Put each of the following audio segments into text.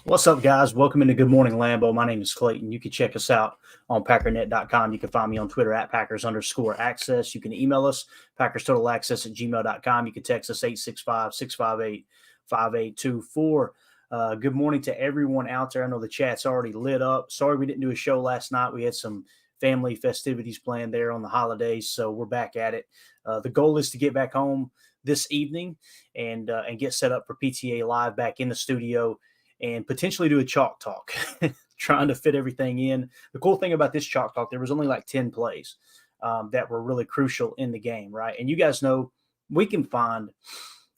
What's up, guys? Welcome into Good Morning Lambeau. My name is Clayton. You can check us out on packernet.com. You can find me on Twitter at Packers_access. You can email us, PackersTotalAccess@gmail.com. You can text us 865-658-5824. Good morning to everyone out there. I know the chat's already lit up. Sorry we didn't do a show last night. We had some family festivities planned there on the holidays, so we're back at it. The goal is to get back home this evening and get set up for PTA Live back in the studio and potentially do a chalk talk, trying to fit everything in. The cool thing about this chalk talk, there was only like 10 plays that were really crucial in the game, right? And you guys know we can find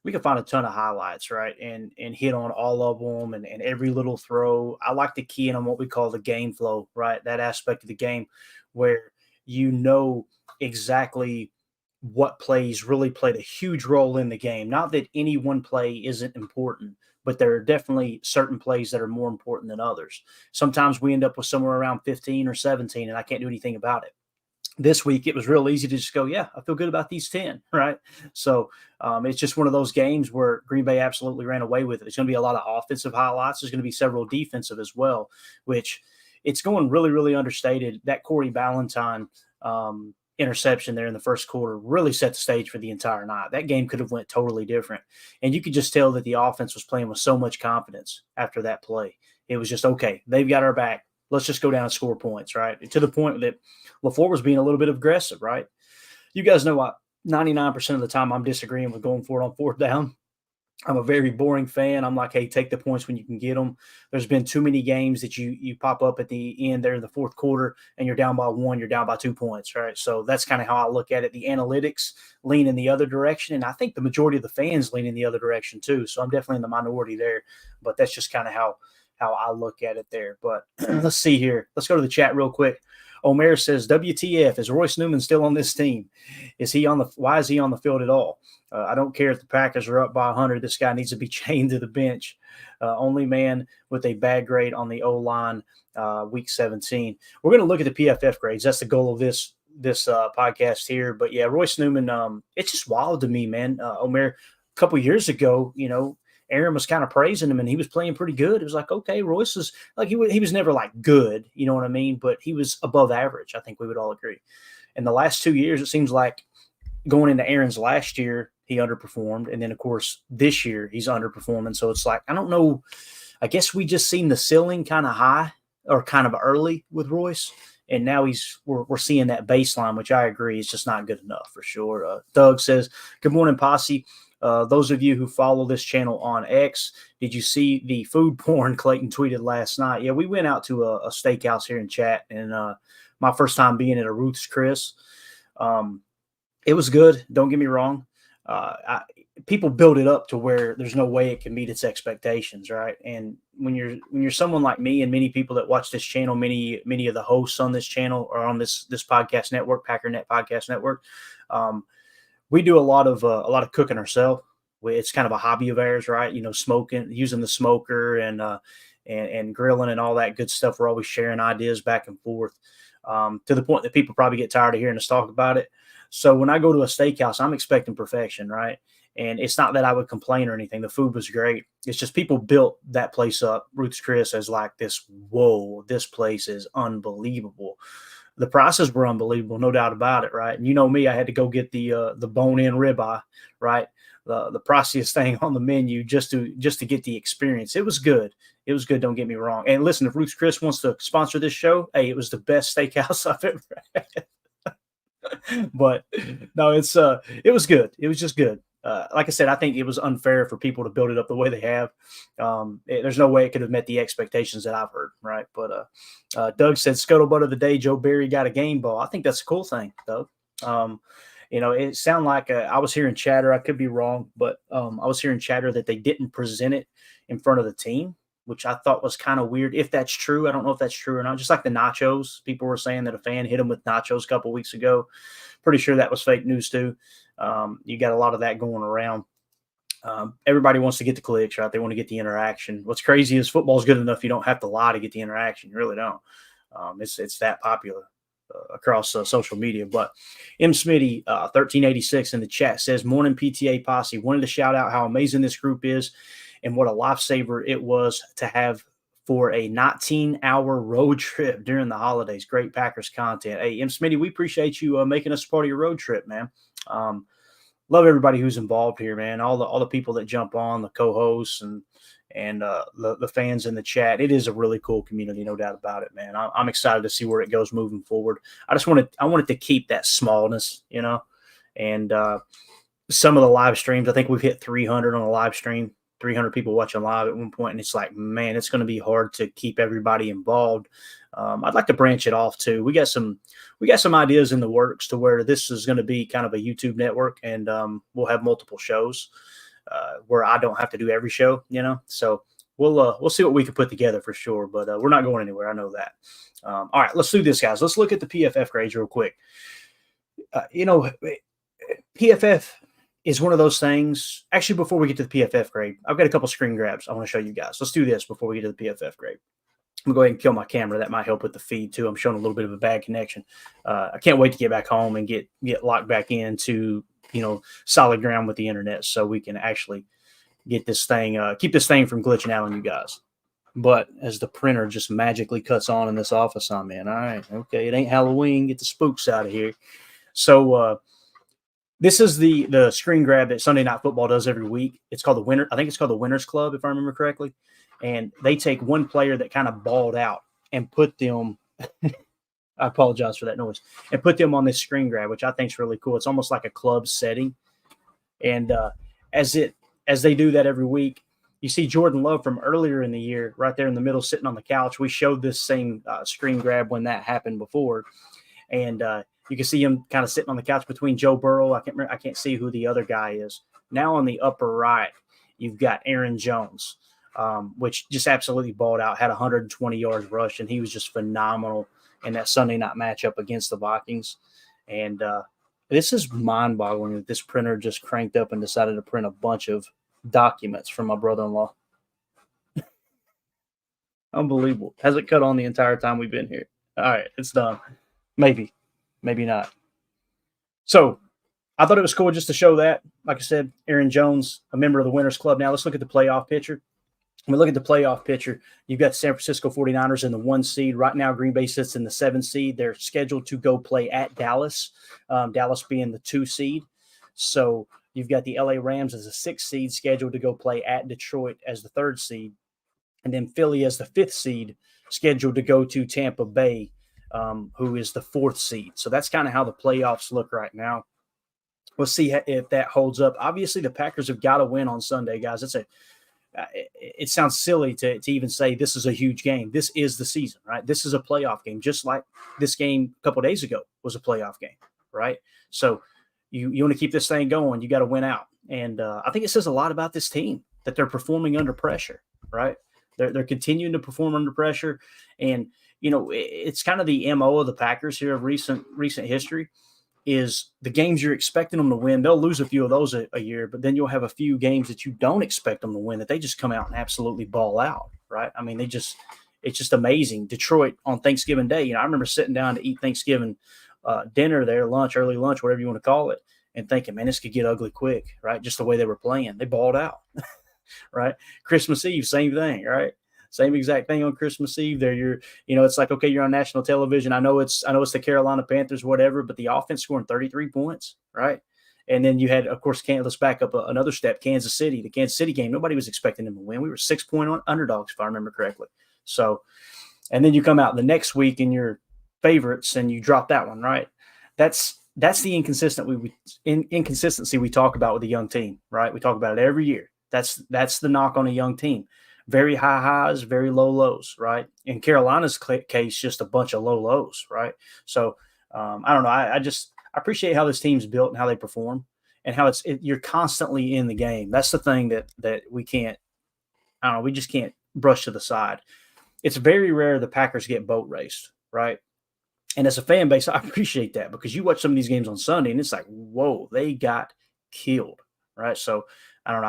a ton of highlights, right? And hit on all of them and every little throw. I like to key in on what we call the game flow, right? That aspect of the game where you know exactly what plays really played a huge role in the game. Not that any one play isn't important, but there are definitely certain plays that are more important than others. Sometimes we end up with somewhere around 15 or 17, and I can't do anything about it. This week, it was real easy to just go, yeah, I feel good about these 10, right? So it's just one of those games where Green Bay absolutely ran away with it. There's going to be a lot of offensive highlights. There's going to be several defensive as well, which it's going really, really understated. That Corey Ballentine interception there in the first quarter really set the stage for the entire night. That game could have went totally different. And you could just tell that the offense was playing with so much confidence after that play. It was just, okay, they've got our back. Let's just go down and score points, right? To the point that LaFleur was being a little bit aggressive, right? You guys know what? 99% of the time I'm disagreeing with going for it on fourth down. I'm a very boring fan. I'm like, hey, take the points when you can get them. There's been too many games that you pop up at the end there in the fourth quarter and you're down by 1, you're down by 2 points, right? So that's kind of how I look at it. The analytics lean in the other direction, and I think the majority of the fans lean in the other direction too. So I'm definitely in the minority there, but that's just kind of how I look at it there. But let's see here. Let's go to the chat real quick. Omer says, WTF, is Royce Newman still on this team? Why is he on the field at all? I don't care if the Packers are up by 100. This guy needs to be chained to the bench. Only man with a bad grade on the O-line, week 17. We're going to look at the PFF grades. That's the goal of this podcast here. But yeah, Royce Newman, it's just wild to me, man. Omer, a couple years ago, Aaron was kind of praising him and he was playing pretty good. It was like, okay, Royce is like, he was never like good, you know what I mean? But he was above average. I think we would all agree. In the last 2 years, it seems like going into Aaron's last year, he underperformed. And then of course this year he's underperforming. So it's like, I don't know. I guess we just seen the ceiling kind of high or kind of early with Royce. And now we're seeing that baseline, which I agree is just not good enough for sure. Doug says, good morning, Posse. Those of you who follow this channel on X, did you see the food porn Clayton tweeted last night? Yeah, we went out to a steakhouse here in Chat, and my first time being at a Ruth's Chris. It was good. Don't get me wrong. People build it up to where there's no way it can meet its expectations, right? And when you're someone like me and many people that watch this channel, many of the hosts on this channel or on this podcast network, Packernet Podcast Network, we do a lot of cooking ourselves. It's kind of a hobby of ours, right? Smoking, using the smoker and grilling and all that good stuff. We're always sharing ideas back and forth to the point that people probably get tired of hearing us talk about it. So when I go to a steakhouse, I'm expecting perfection, right? And it's not that I would complain or anything. The food was great. It's just people built that place up, Ruth's Chris, as like this, whoa, this place is unbelievable. The prices were unbelievable, no doubt about it, right? And you know me, I had to go get the bone-in ribeye, right? The priciest thing on the menu just to get the experience. It was good. It was good, don't get me wrong. And listen, if Ruth's Chris wants to sponsor this show, hey, it was the best steakhouse I've ever had. But no, it was good. It was just good. Like I said, I think it was unfair for people to build it up the way they have. There's no way it could have met the expectations that I've heard, right? But Doug said, scuttlebutt of the day, Joe Barry got a game ball. I think that's a cool thing, Doug. It sounded like I was hearing chatter. I could be wrong, but I was hearing chatter that they didn't present it in front of the team, which I thought was kind of weird. If that's true, I don't know if that's true or not. Just like the nachos, people were saying that a fan hit them with nachos a couple weeks ago. Pretty sure that was fake news too. You got a lot of that going around. Everybody wants to get the clicks, right? They want to get the interaction. What's crazy is football's good enough. You don't have to lie to get the interaction. You really don't. It's that popular across social media. But M. Smitty, 1386 in the chat says, morning PTA posse. Wanted to shout out how amazing this group is and what a lifesaver it was to have for a 19-hour road trip during the holidays. Great Packers content. Hey, M. Smitty, we appreciate you making us part of your road trip, man. Love everybody who's involved here, man. All the people that jump on, the co-hosts and the fans in the chat. It is a really cool community, no doubt about it, man. I'm excited to see where it goes moving forward. I wanted to keep that smallness, and some of the live streams. I think we've hit 300 on a live stream. 300 people watching live at one point, and it's like, man, it's going to be hard to keep everybody involved. I'd like to branch it off too. We got some ideas in the works to where this is going to be kind of a YouTube network, and we'll have multiple shows where I don't have to do every show, So we'll see what we can put together for sure. But we're not going anywhere. I know that. All right, let's do this, guys. Let's look at the PFF grades real quick. PFF is one of those things. Actually, before we get to the PFF grade, I've got a couple screen grabs I want to show you guys. Let's do this before we get to the PFF grade. I'm going to go ahead and kill my camera. That might help with the feed, too. I'm showing a little bit of a bad connection. I can't wait to get back home and get locked back into, solid ground with the internet so we can actually get this thing, keep this thing from glitching out on you guys. But as the printer just magically cuts on in this office I'm in, all right, okay, it ain't Halloween. Get the spooks out of here. So, this is the screen grab that Sunday Night Football does every week. It's called the Winner. I think it's called the Winners Club, if I remember correctly. And they take one player that kind of balled out and put them – I apologize for that noise – and put them on this screen grab, which I think is really cool. It's almost like a club setting. And as they do that every week, you see Jordan Love from earlier in the year right there in the middle sitting on the couch. We showed this same screen grab when that happened before. And you can see him kind of sitting on the couch between Joe Burrow. I can't see who the other guy is. Now on the upper right, you've got Aaron Jones, which just absolutely balled out, had 120 yards rushed, and he was just phenomenal in that Sunday night matchup against the Vikings. And this is mind-boggling that this printer just cranked up and decided to print a bunch of documents from my brother-in-law. Unbelievable. Hasn't cut on the entire time we've been here. All right, it's done. Maybe not. So I thought it was cool just to show that. Like I said, Aaron Jones, a member of the Winners Club. Now let's look at the playoff picture. When we look at the playoff picture, you've got the San Francisco 49ers in the 1 seed. Right now, Green Bay sits in the 7 seed. They're scheduled to go play at Dallas, Dallas being the 2 seed. So you've got the LA Rams as a 6 seed scheduled to go play at Detroit as the 3rd seed. And then Philly as the 5th seed scheduled to go to Tampa Bay, who is the 4th seed. So that's kind of how the playoffs look right now. We'll see if that holds up. Obviously, the Packers have got to win on Sunday, guys. It sounds silly to even say this is a huge game. This is the season, right? This is a playoff game, just like this game a couple of days ago was a playoff game, right? So you want to keep this thing going. You got to win out. And I think it says a lot about this team that they're performing under pressure, right? They're continuing to perform under pressure. And, it's kind of the MO of the Packers here of recent history is the games you're expecting them to win. They'll lose a few of those a year, but then you'll have a few games that you don't expect them to win that they just come out and absolutely ball out, right? I mean, it's just amazing. Detroit on Thanksgiving Day, I remember sitting down to eat Thanksgiving dinner there, early lunch, whatever you want to call it, and thinking, man, this could get ugly quick, right? Just the way they were playing. They balled out, right? Christmas Eve, same thing, right? Same exact thing on Christmas Eve. There, it's like, okay, you're on national television. I know it's the Carolina Panthers, whatever, but the offense scoring 33 points, right? And then you had, of course, let's back up another step. Kansas City, the Kansas City game. Nobody was expecting them to win. We were 6-point underdogs, if I remember correctly. So, and then you come out the next week and you're favorites and you drop that one, right? That's the inconsistency we talk about with a young team, right? We talk about it every year. That's the knock on a young team. Very high highs, very low lows, right? In Carolina's case, just a bunch of low lows, right? So I don't know. I appreciate how this team's built and how they perform and how you're constantly in the game. That's the thing that we can't, I don't know, we just can't brush to the side. It's very rare the Packers get boat raced, right? And as a fan base, I appreciate that because you watch some of these games on Sunday and it's like, whoa, they got killed, right? So I don't know.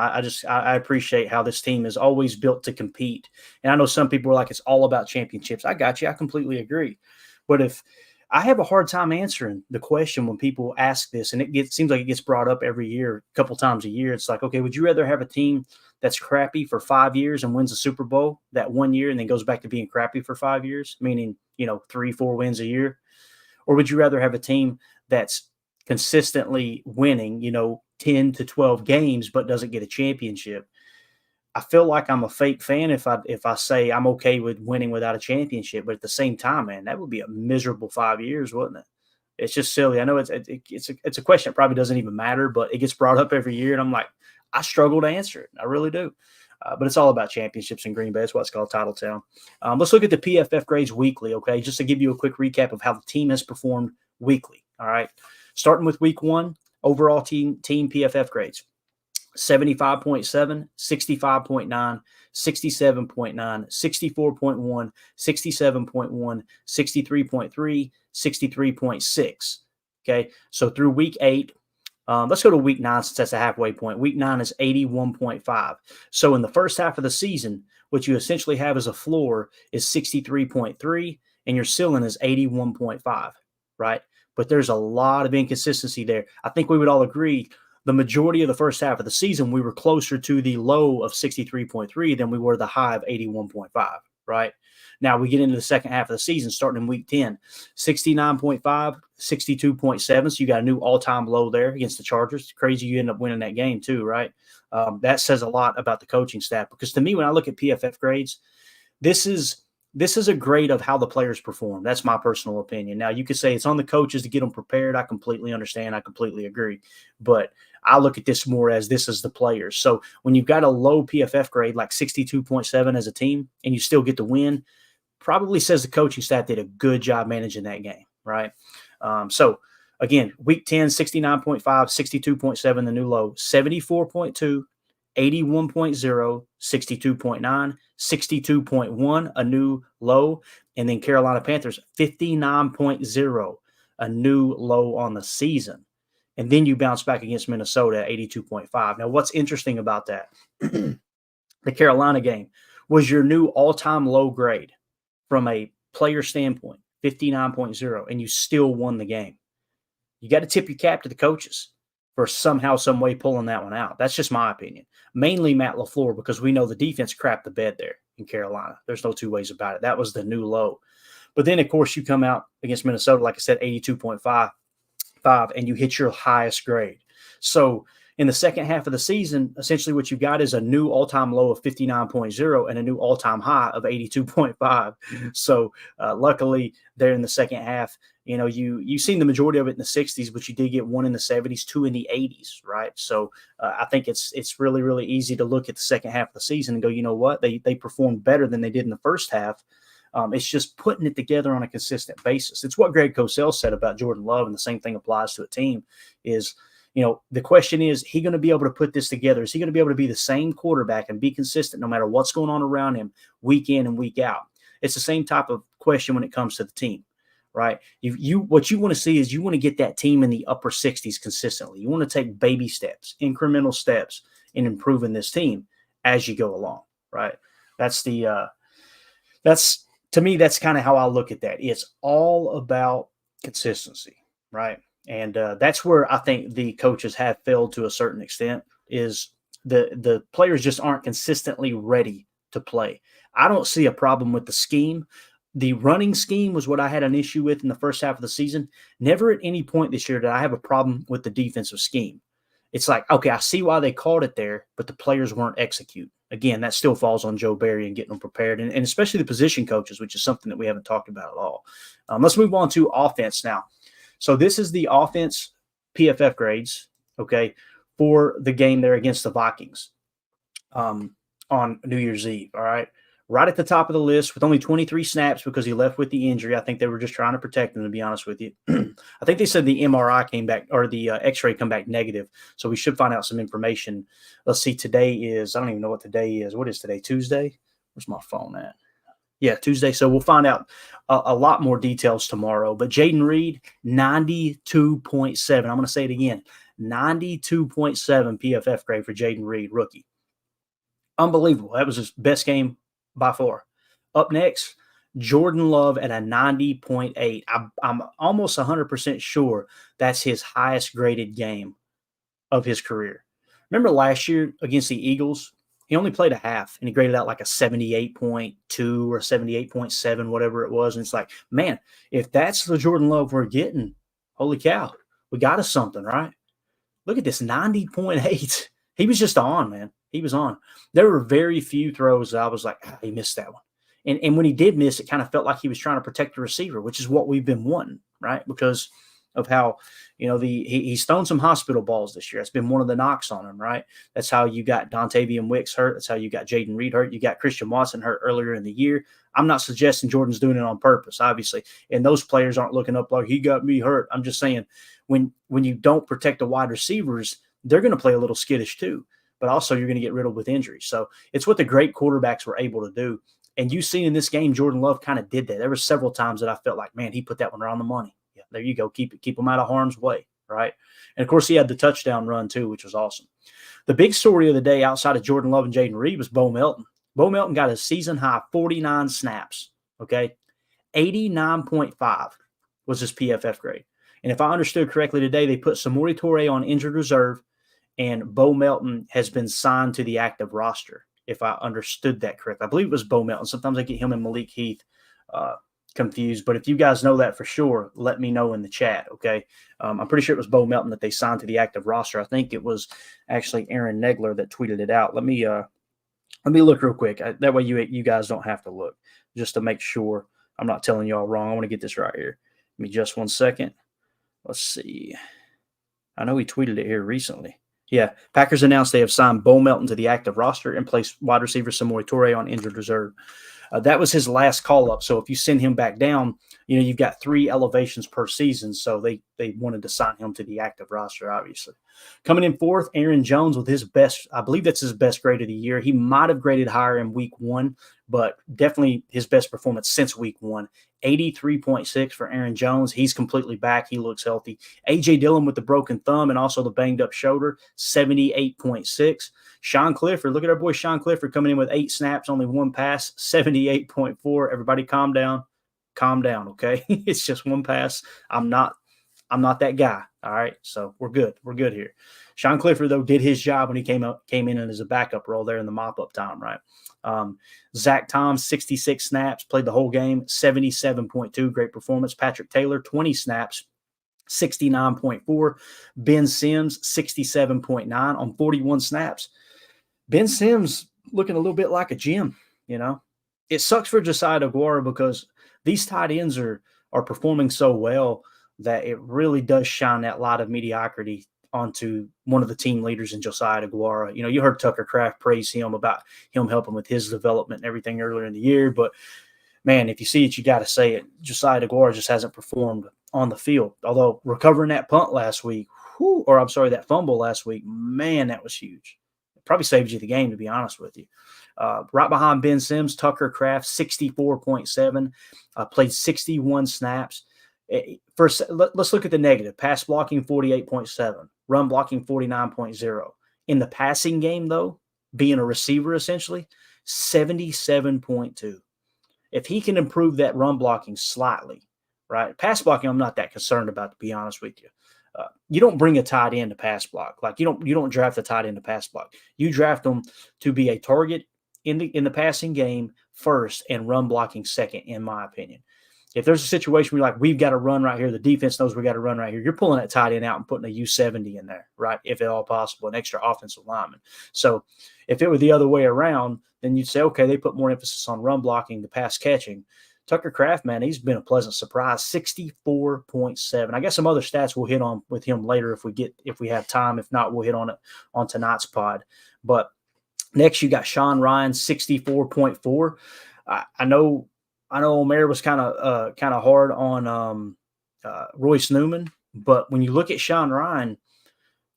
I appreciate how this team is always built to compete. And I know some people are like, it's all about championships. I got you. I completely agree. But if I have a hard time answering the question when people ask this, and seems like it gets brought up every year, a couple times a year. It's like, okay, would you rather have a team that's crappy for 5 years and wins a Super Bowl that 1 year and then goes back to being crappy for 5 years, meaning, 3-4 wins a year? Or would you rather have a team that's consistently winning, 10 to 12 games, but doesn't get a championship? I feel like I'm a fake fan if I say I'm okay with winning without a championship, but at the same time, man, that would be a miserable 5 years, wouldn't it? It's just silly. I know it's a question that probably doesn't even matter, but it gets brought up every year, and I'm like, I struggle to answer it. I really do. But it's all about championships in Green Bay. That's why it's called Title Town. Let's look at the PFF grades weekly, okay? Just to give you a quick recap of how the team has performed weekly, all right? Starting with week 1, overall team PFF grades. 75.7, 65.9, 67.9, 64.1, 67.1, 63.3, 63.6. Okay, so through week 8, let's go to week 9 since that's a halfway point. Week 9 is 81.5. So in the first half of the season, what you essentially have as a floor is 63.3, and your ceiling is 81.5, right? But there's a lot of inconsistency there. I think we would all agree the majority of the first half of the season, we were closer to the low of 63.3 than we were the high of 81.5, right? Now we get into the second half of the season, starting in week 10, 69.5, 62.7. So you got a new all-time low there against the Chargers. It's crazy you end up winning that game too, right? That says a lot about the coaching staff, because to me, when I look at PFF grades, this is a grade of how the players perform. That's my personal opinion. Now, you could say it's on the coaches to get them prepared. I completely understand. I completely agree. But I look at this more as this is the players. So when you've got a low PFF grade like 62.7 as a team and you still get the win, probably says the coaching staff did a good job managing that game, right? So, again, week 10, 69.5, 62.7, the new low, 74.2, 81.0, 62.9, 62.1, a new low, and then Carolina Panthers, 59.0, a new low on the season. And then you bounce back against Minnesota at 82.5. Now, what's interesting about that, the Carolina game was your new all-time low grade from a player standpoint, 59.0, and you still won the game. You got to tip your cap to the coaches for somehow, some way pulling that one out. That's just my opinion. Mainly Matt LaFleur, because we know the defense crapped the bed there in Carolina. There's no two ways about it. That was the new low. But then, of course, you come out against Minnesota, like I said, 82.5, and you hit your highest grade. So in the second half of the season, essentially what you've got is a new all-time low of 59.0 and a new all-time high of 82.5. So luckily, there in the second half, you've seen the majority of it in the 60s, but you did get one in the 70s, two in the 80s, right? So I think it's really, really easy to look at the second half of the season and go, you know what? They performed better than they did in the first half. It's just putting it together on a consistent basis. It's what Greg Cosell said about Jordan Love, and the same thing applies to a team is, the question is he going to be able to put this together? Is he going to be able to be the same quarterback and be consistent no matter what's going on around him week in and week out? It's the same type of question when it comes to the team, right? What you want to see is you want to get that team in the upper 60s consistently. You want to take baby steps, incremental steps in improving this team as you go along, right? To me, that's kind of how I look at that. It's all about consistency, right? And that's where I think the coaches have failed to a certain extent is the players just aren't consistently ready to play. I don't see a problem with the scheme. The running scheme was what I had an issue with in the first half of the season. Never at any point this year did I have a problem with the defensive scheme. It's like, okay, I see why they called it there, but the players weren't executing. Again, that still falls on Joe Barry and getting them prepared, and especially the position coaches, which is something that we haven't talked about at all. Let's move on to offense now. So this is the offense PFF grades, okay, for the game there against the Vikings on New Year's Eve, all right? Right at the top of the list with only 23 snaps because he left with the injury. I think they were just trying to protect him, to be honest with you. I think they said the MRI came back, or the X-ray come back negative, so we should find out some information. Let's see, today is – I don't even know what today is. What is today, Tuesday? Where's my phone at? Yeah, Tuesday. So we'll find out a lot more details tomorrow. But Jayden Reed, 92.7. I'm going to say it again, 92.7 PFF grade for Jayden Reed, rookie. Unbelievable. That was his best game by far. Up next, Jordan Love at a 90.8. I'm almost 100% sure that's his highest graded game of his career. Remember last year against the Eagles He only played a half, and he graded out like a 78.2 or 78.7, whatever it was. And it's like, man, if that's the Jordan Love we're getting, holy cow, we got us something, right? Look at this, 90.8. He was just on, man. He was on. There were very few throws that I was like, he missed that one. And when he did miss, it kind of felt like he was trying to protect the receiver, which is what we've been wanting, right? Because of how, he's thrown some hospital balls this year. It's been one of the knocks on him, right? That's how you got Dontavian Wicks hurt. That's how you got Jaden Reed hurt. You got Christian Watson hurt earlier in the year. I'm not suggesting Jordan's doing it on purpose, obviously. And those players aren't looking up like, he got me hurt. I'm just saying, when you don't protect the wide receivers, they're going to play a little skittish too. But also you're going to get riddled with injuries. So it's what the great quarterbacks were able to do. And you've seen in this game, Jordan Love kind of did that. There were several times that I felt like, man, he put that one around the money. Yeah, there you go. Keep him out of harm's way, right? And, of course, he had the touchdown run too, which was awesome. The big story of the day outside of Jordan Love and Jaden Reed was Bo Melton. Bo Melton got a season-high 49 snaps, okay? 89.5 was his PFF grade. And if I understood correctly today, they put Samori Toure on injured reserve, and Bo Melton has been signed to the active roster, if I understood that correctly. I believe it was Bo Melton. Sometimes I get him and Malik Heath confused. But if you guys know that for sure, let me know in the chat, okay? I'm pretty sure it was Bo Melton that they signed to the active roster. I think it was actually Aaron Negler that tweeted it out. Let me look real quick. That way you guys don't have to look, just to make sure I'm not telling y'all wrong. I want to get this right here. Give me just 1 second. Let's see. I know he tweeted it here recently. Yeah, Packers announced they have signed Bo Melton to the active roster and placed wide receiver Samori Toure on injured reserve. That was his last call-up. So if you send him back down, you've got 3 elevations per season. So they wanted to sign him to the active roster, obviously. Coming in fourth, Aaron Jones with his best, I believe that's his best grade of the year. He might have graded higher in week 1, but definitely his best performance since week 1. 83.6 for Aaron Jones. He's completely back. He looks healthy. A.J. Dillon with the broken thumb and also the banged-up shoulder, 78.6. Sean Clifford, look at our boy Sean Clifford coming in with 8 snaps, only 1 pass, 78.4. Everybody calm down. Calm down, okay? It's just 1 pass. I'm not that guy, all right? So we're good. We're good here. Sean Clifford, though, did his job when he came in as a backup role there in the mop-up time, right? Zach Tom, 66 snaps, played the whole game, 77.2, great performance. Patrick Taylor, 20 snaps, 69.4. Ben Sims, 67.9 on 41 snaps. Ben Sims looking a little bit like a gym, It sucks for Josiah DeGuara because these tight ends are performing so well that it really does shine that light of mediocrity onto one of the team leaders in Josiah DeGuara. You heard Tucker Kraft praise him about him helping with his development and everything earlier in the year. But, man, if you see it, you got to say it. Josiah DeGuara just hasn't performed on the field. Although recovering that punt last week, that fumble last week, man, that was huge. It probably saved you the game, to be honest with you. Right behind Ben Sims, Tucker Kraft, 64.7, played 61 snaps. First, let's look at the negative. Pass blocking, 48.7. Run blocking, 49.0. In the passing game, though, being a receiver essentially, 77.2. If he can improve that run blocking slightly, right? Pass blocking, I'm not that concerned about, to be honest with you. You don't bring a tight end to pass block. Like you don't draft a tight end to pass block. You draft them to be a target in the passing game first and run blocking second, in my opinion. If there's a situation where you're like, we've got to run right here, the defense knows we got to run right here, you're pulling that tight end out and putting a U70 in there, right? If at all possible, an extra offensive lineman. So if it were the other way around, then you'd say, okay, they put more emphasis on run blocking, the pass catching. Tucker Kraft, man, he's been a pleasant surprise, 64.7. I got some other stats we'll hit on with him later if we have time. If not, we'll hit on it on tonight's pod. But next, you got Sean Ryan, 64.4. I know Omer was kind of hard on Royce Newman, but when you look at Sean Ryan,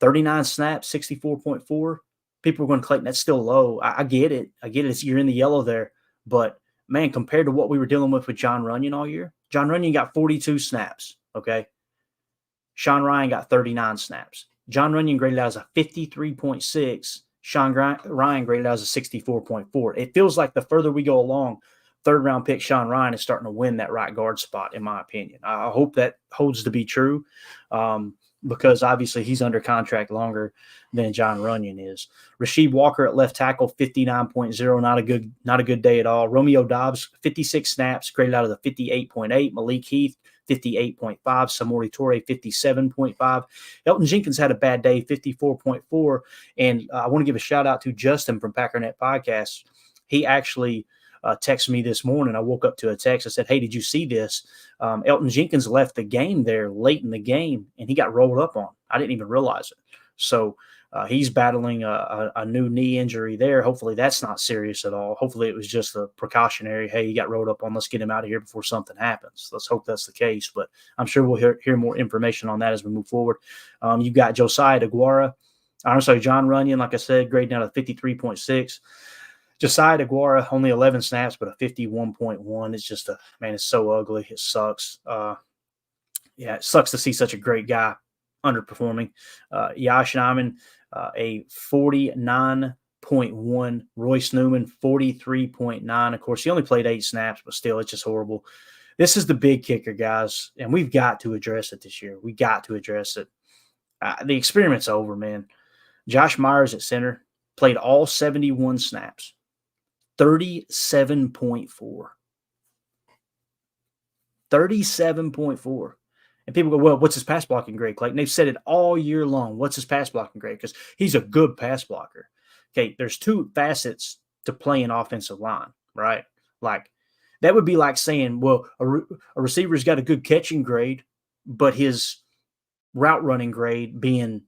39 snaps, 64.4, people are going to claim that's still low. I get it. You're in the yellow there, but man, compared to what we were dealing with John Runyon all year, John Runyon got 42 snaps. Okay, Sean Ryan got 39 snaps. John Runyon graded out as a 53.6. Sean Ryan graded out as a 64.4. It feels like the further we go along, third-round pick Sean Ryan is starting to win that right guard spot, in my opinion. I hope that holds to be true. because obviously he's under contract longer than John Runyon is. Rasheed Walker at left tackle, 59.0, not a good day at all. Romeo Doubs, 56 snaps, graded out of the 58.8. Malik Heath, 58.5. Samori Torre, 57.5. Elton Jenkins had a bad day, 54.4. And I want to give a shout out to Justin from Packernet Podcast. He actually texted me this morning. I woke up to a text. I said, hey, did you see this? Elton Jenkins left the game there late in the game, and he got rolled up on. I didn't even realize it. So he's battling a new knee injury there. Hopefully that's not serious at all. Hopefully it was just a precautionary, hey, he got rolled up on, let's get him out of here before something happens. Let's hope that's the case. But I'm sure we'll hear more information on that as we move forward. You've got Josiah DeGuara. I'm sorry, John Runyon, like I said, grading out of 53.6. Josiah DeGuara, only 11 snaps, but a 51.1. It's just it's so ugly. It sucks. It sucks to see such a great guy underperforming. Yash Nyman, a 49.1. Royce Newman, 43.9. Of course, he only played 8 snaps, but still, it's just horrible. This is the big kicker, guys, and we've got to address it this year. We got to address it. The experiment's over, man. Josh Myers at center played all 71 snaps. 37.4. 37.4. And people go, well, what's his pass blocking grade, Clayton? They've said it all year long. What's his pass blocking grade? Because he's a good pass blocker. Okay, there's 2 facets to playing offensive line, right? Like, that would be like saying, well, a receiver's got a good catching grade, but his route running grade being,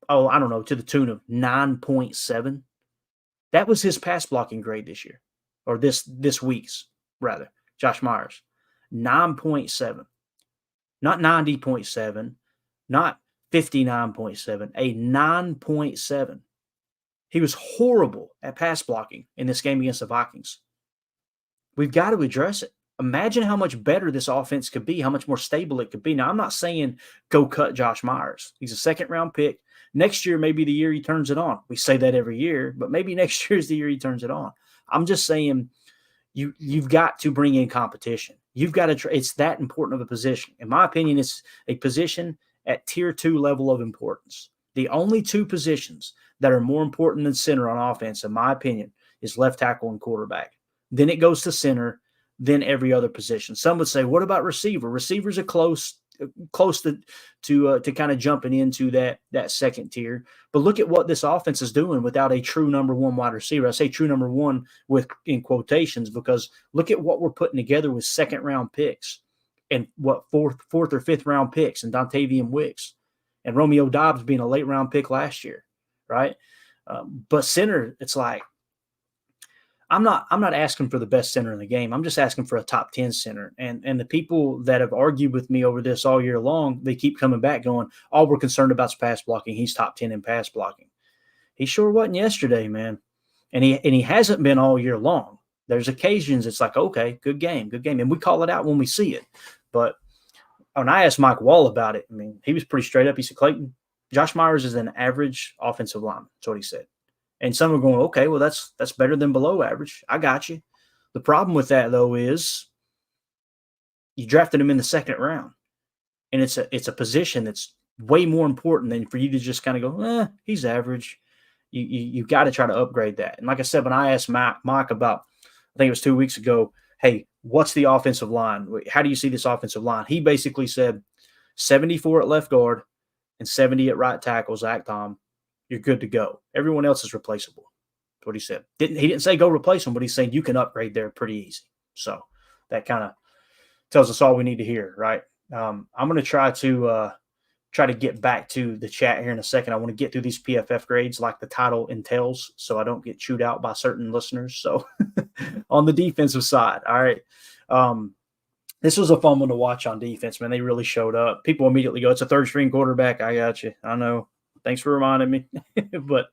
to the tune of 9.7. That was his pass blocking grade this year, or this week's, rather, Josh Myers. 9.7. Not 90.7, not 59.7, a 9.7. He was horrible at pass blocking in this game against the Vikings. We've got to address it. Imagine how much better this offense could be, how much more stable it could be. Now, I'm not saying go cut Josh Myers. He's a second-round pick. Next year may be the year he turns it on. We say that every year, but maybe next year is the year he turns it on. I'm just saying you've got to bring in competition. You've got to – it's that important of a position. In my opinion, it's a position at tier 2 level of importance. The only 2 positions that are more important than center on offense, in my opinion, is left tackle and quarterback. Then it goes to center, then every other position. Some would say, what about receiver? Receivers are close to kind of jumping into that second tier. But look at what this offense is doing without a true number 1 wide receiver. I say true number 1 in quotations because look at what we're putting together with second-round picks and what fourth or 5th round picks and Dontavian Wicks and Romeo Doubs being a late-round pick last year, right? But center, it's like, I'm not asking for the best center in the game. I'm just asking for a top 10 center. And the people that have argued with me over this all year long, they keep coming back going, all we're concerned about is pass blocking. He's top 10 in pass blocking. He sure wasn't yesterday, man. And he hasn't been all year long. There's occasions it's like, okay, good game. And we call it out when we see it. But when I asked Mike Wall about it, I mean, he was pretty straight up. He said, Clayton, Josh Myers is an average offensive lineman. That's what he said. And some are going, okay, well, that's better than below average. I got you. The problem with that, though, is you drafted him in the 2nd round. And it's a position that's way more important than for you to just kind of go, he's average. You got to try to upgrade that. And like I said, when I asked Mike about, I think it was 2 weeks ago, hey, what's the offensive line? How do you see this offensive line? He basically said 74 at left guard and 70 at right tackle, Zach Tom. You're good to go. Everyone else is replaceable. That's what he said. He didn't say go replace them, but he's saying you can upgrade there pretty easy. So that kind of tells us all we need to hear, right? I'm going to try to get back to the chat here in a second. I want to get through these PFF grades like the title entails so I don't get chewed out by certain listeners. So on the defensive side, all right. This was a fun one to watch on defense, man. They really showed up. People immediately go, it's a 3rd-string quarterback. I got you. I know. Thanks for reminding me. But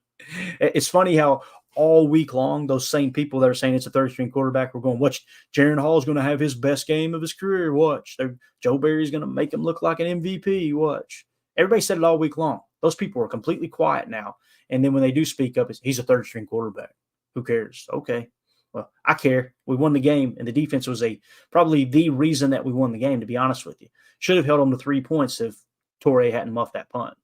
it's funny how all week long, those same people that are saying it's a 3rd-string quarterback were going, watch, Jaron Hall is going to have his best game of his career. Watch. Joe Barry's going to make him look like an MVP. Watch. Everybody said it all week long. Those people are completely quiet now. And then when they do speak up, he's a 3rd-string quarterback. Who cares? Okay. Well, I care. We won the game, and the defense was probably the reason that we won the game, to be honest with you. Should have held them to 3 points if Torrey hadn't muffed that punt.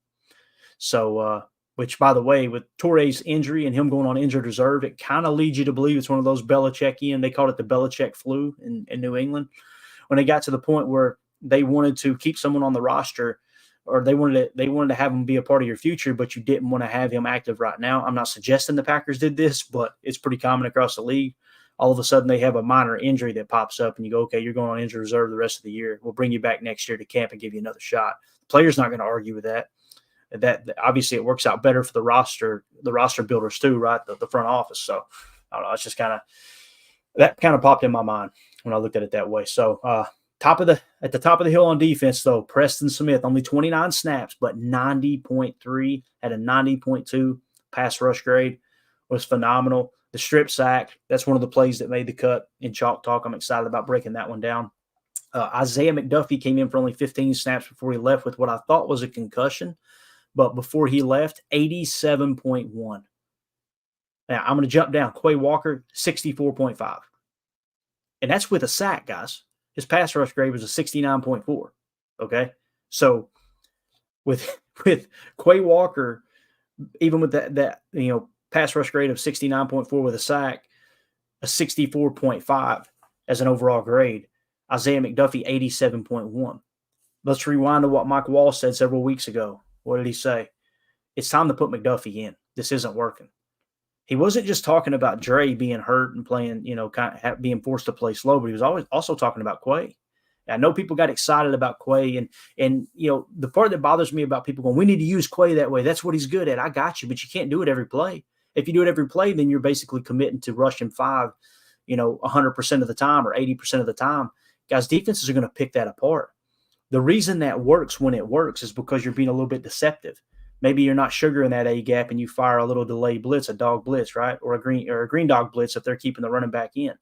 So, which, by the way, with Torrey's injury and him going on injured reserve, it kind of leads you to believe it's one of those Belichickian. They called it the Belichick flu in New England. When they got to the point where they wanted to keep someone on the roster, or they wanted to have him be a part of your future, but you didn't want to have him active right now. I'm not suggesting the Packers did this, but it's pretty common across the league. All of a sudden they have a minor injury that pops up and you go, okay, you're going on injured reserve the rest of the year. We'll bring you back next year to camp and give you another shot. The player's not going to argue with that. That obviously it works out better for the roster builders too, right? The front office. So I don't know. It's just that kind of popped in my mind when I looked at it that way. So at the top of the hill on defense, though, Preston Smith, only 29 snaps, but 90.3, had a 90.2 pass rush grade, was phenomenal. The strip sack, that's one of the plays that made the cut in Chalk Talk. I'm excited about breaking that one down. Isaiah McDuffie came in for only 15 snaps before he left with what I thought was a concussion. But before he left, 87.1. Now, I'm going to jump down. Quay Walker, 64.5. And that's with a sack, guys. His pass rush grade was a 69.4. Okay? So with Quay Walker, even with that pass rush grade of 69.4 with a sack, a 64.5 as an overall grade, Isaiah McDuffie, 87.1. Let's rewind to what Mike Wall said several weeks ago. What did he say? It's time to put McDuffie in. This isn't working. He wasn't just talking about Dre being hurt and playing, being forced to play slow, but he was always also talking about Quay. I know people got excited about Quay, and the part that bothers me about people going, we need to use Quay that way. That's what he's good at. I got you, but you can't do it every play. If you do it every play, then you're basically committing to rush him 100% of the time or 80% of the time. Guys, defenses are going to pick that apart. The reason that works when it works is because you're being a little bit deceptive. Maybe you're not sugaring that A gap and you fire a little delay blitz, a dog blitz, right? Or a green dog blitz if they're keeping the running back in.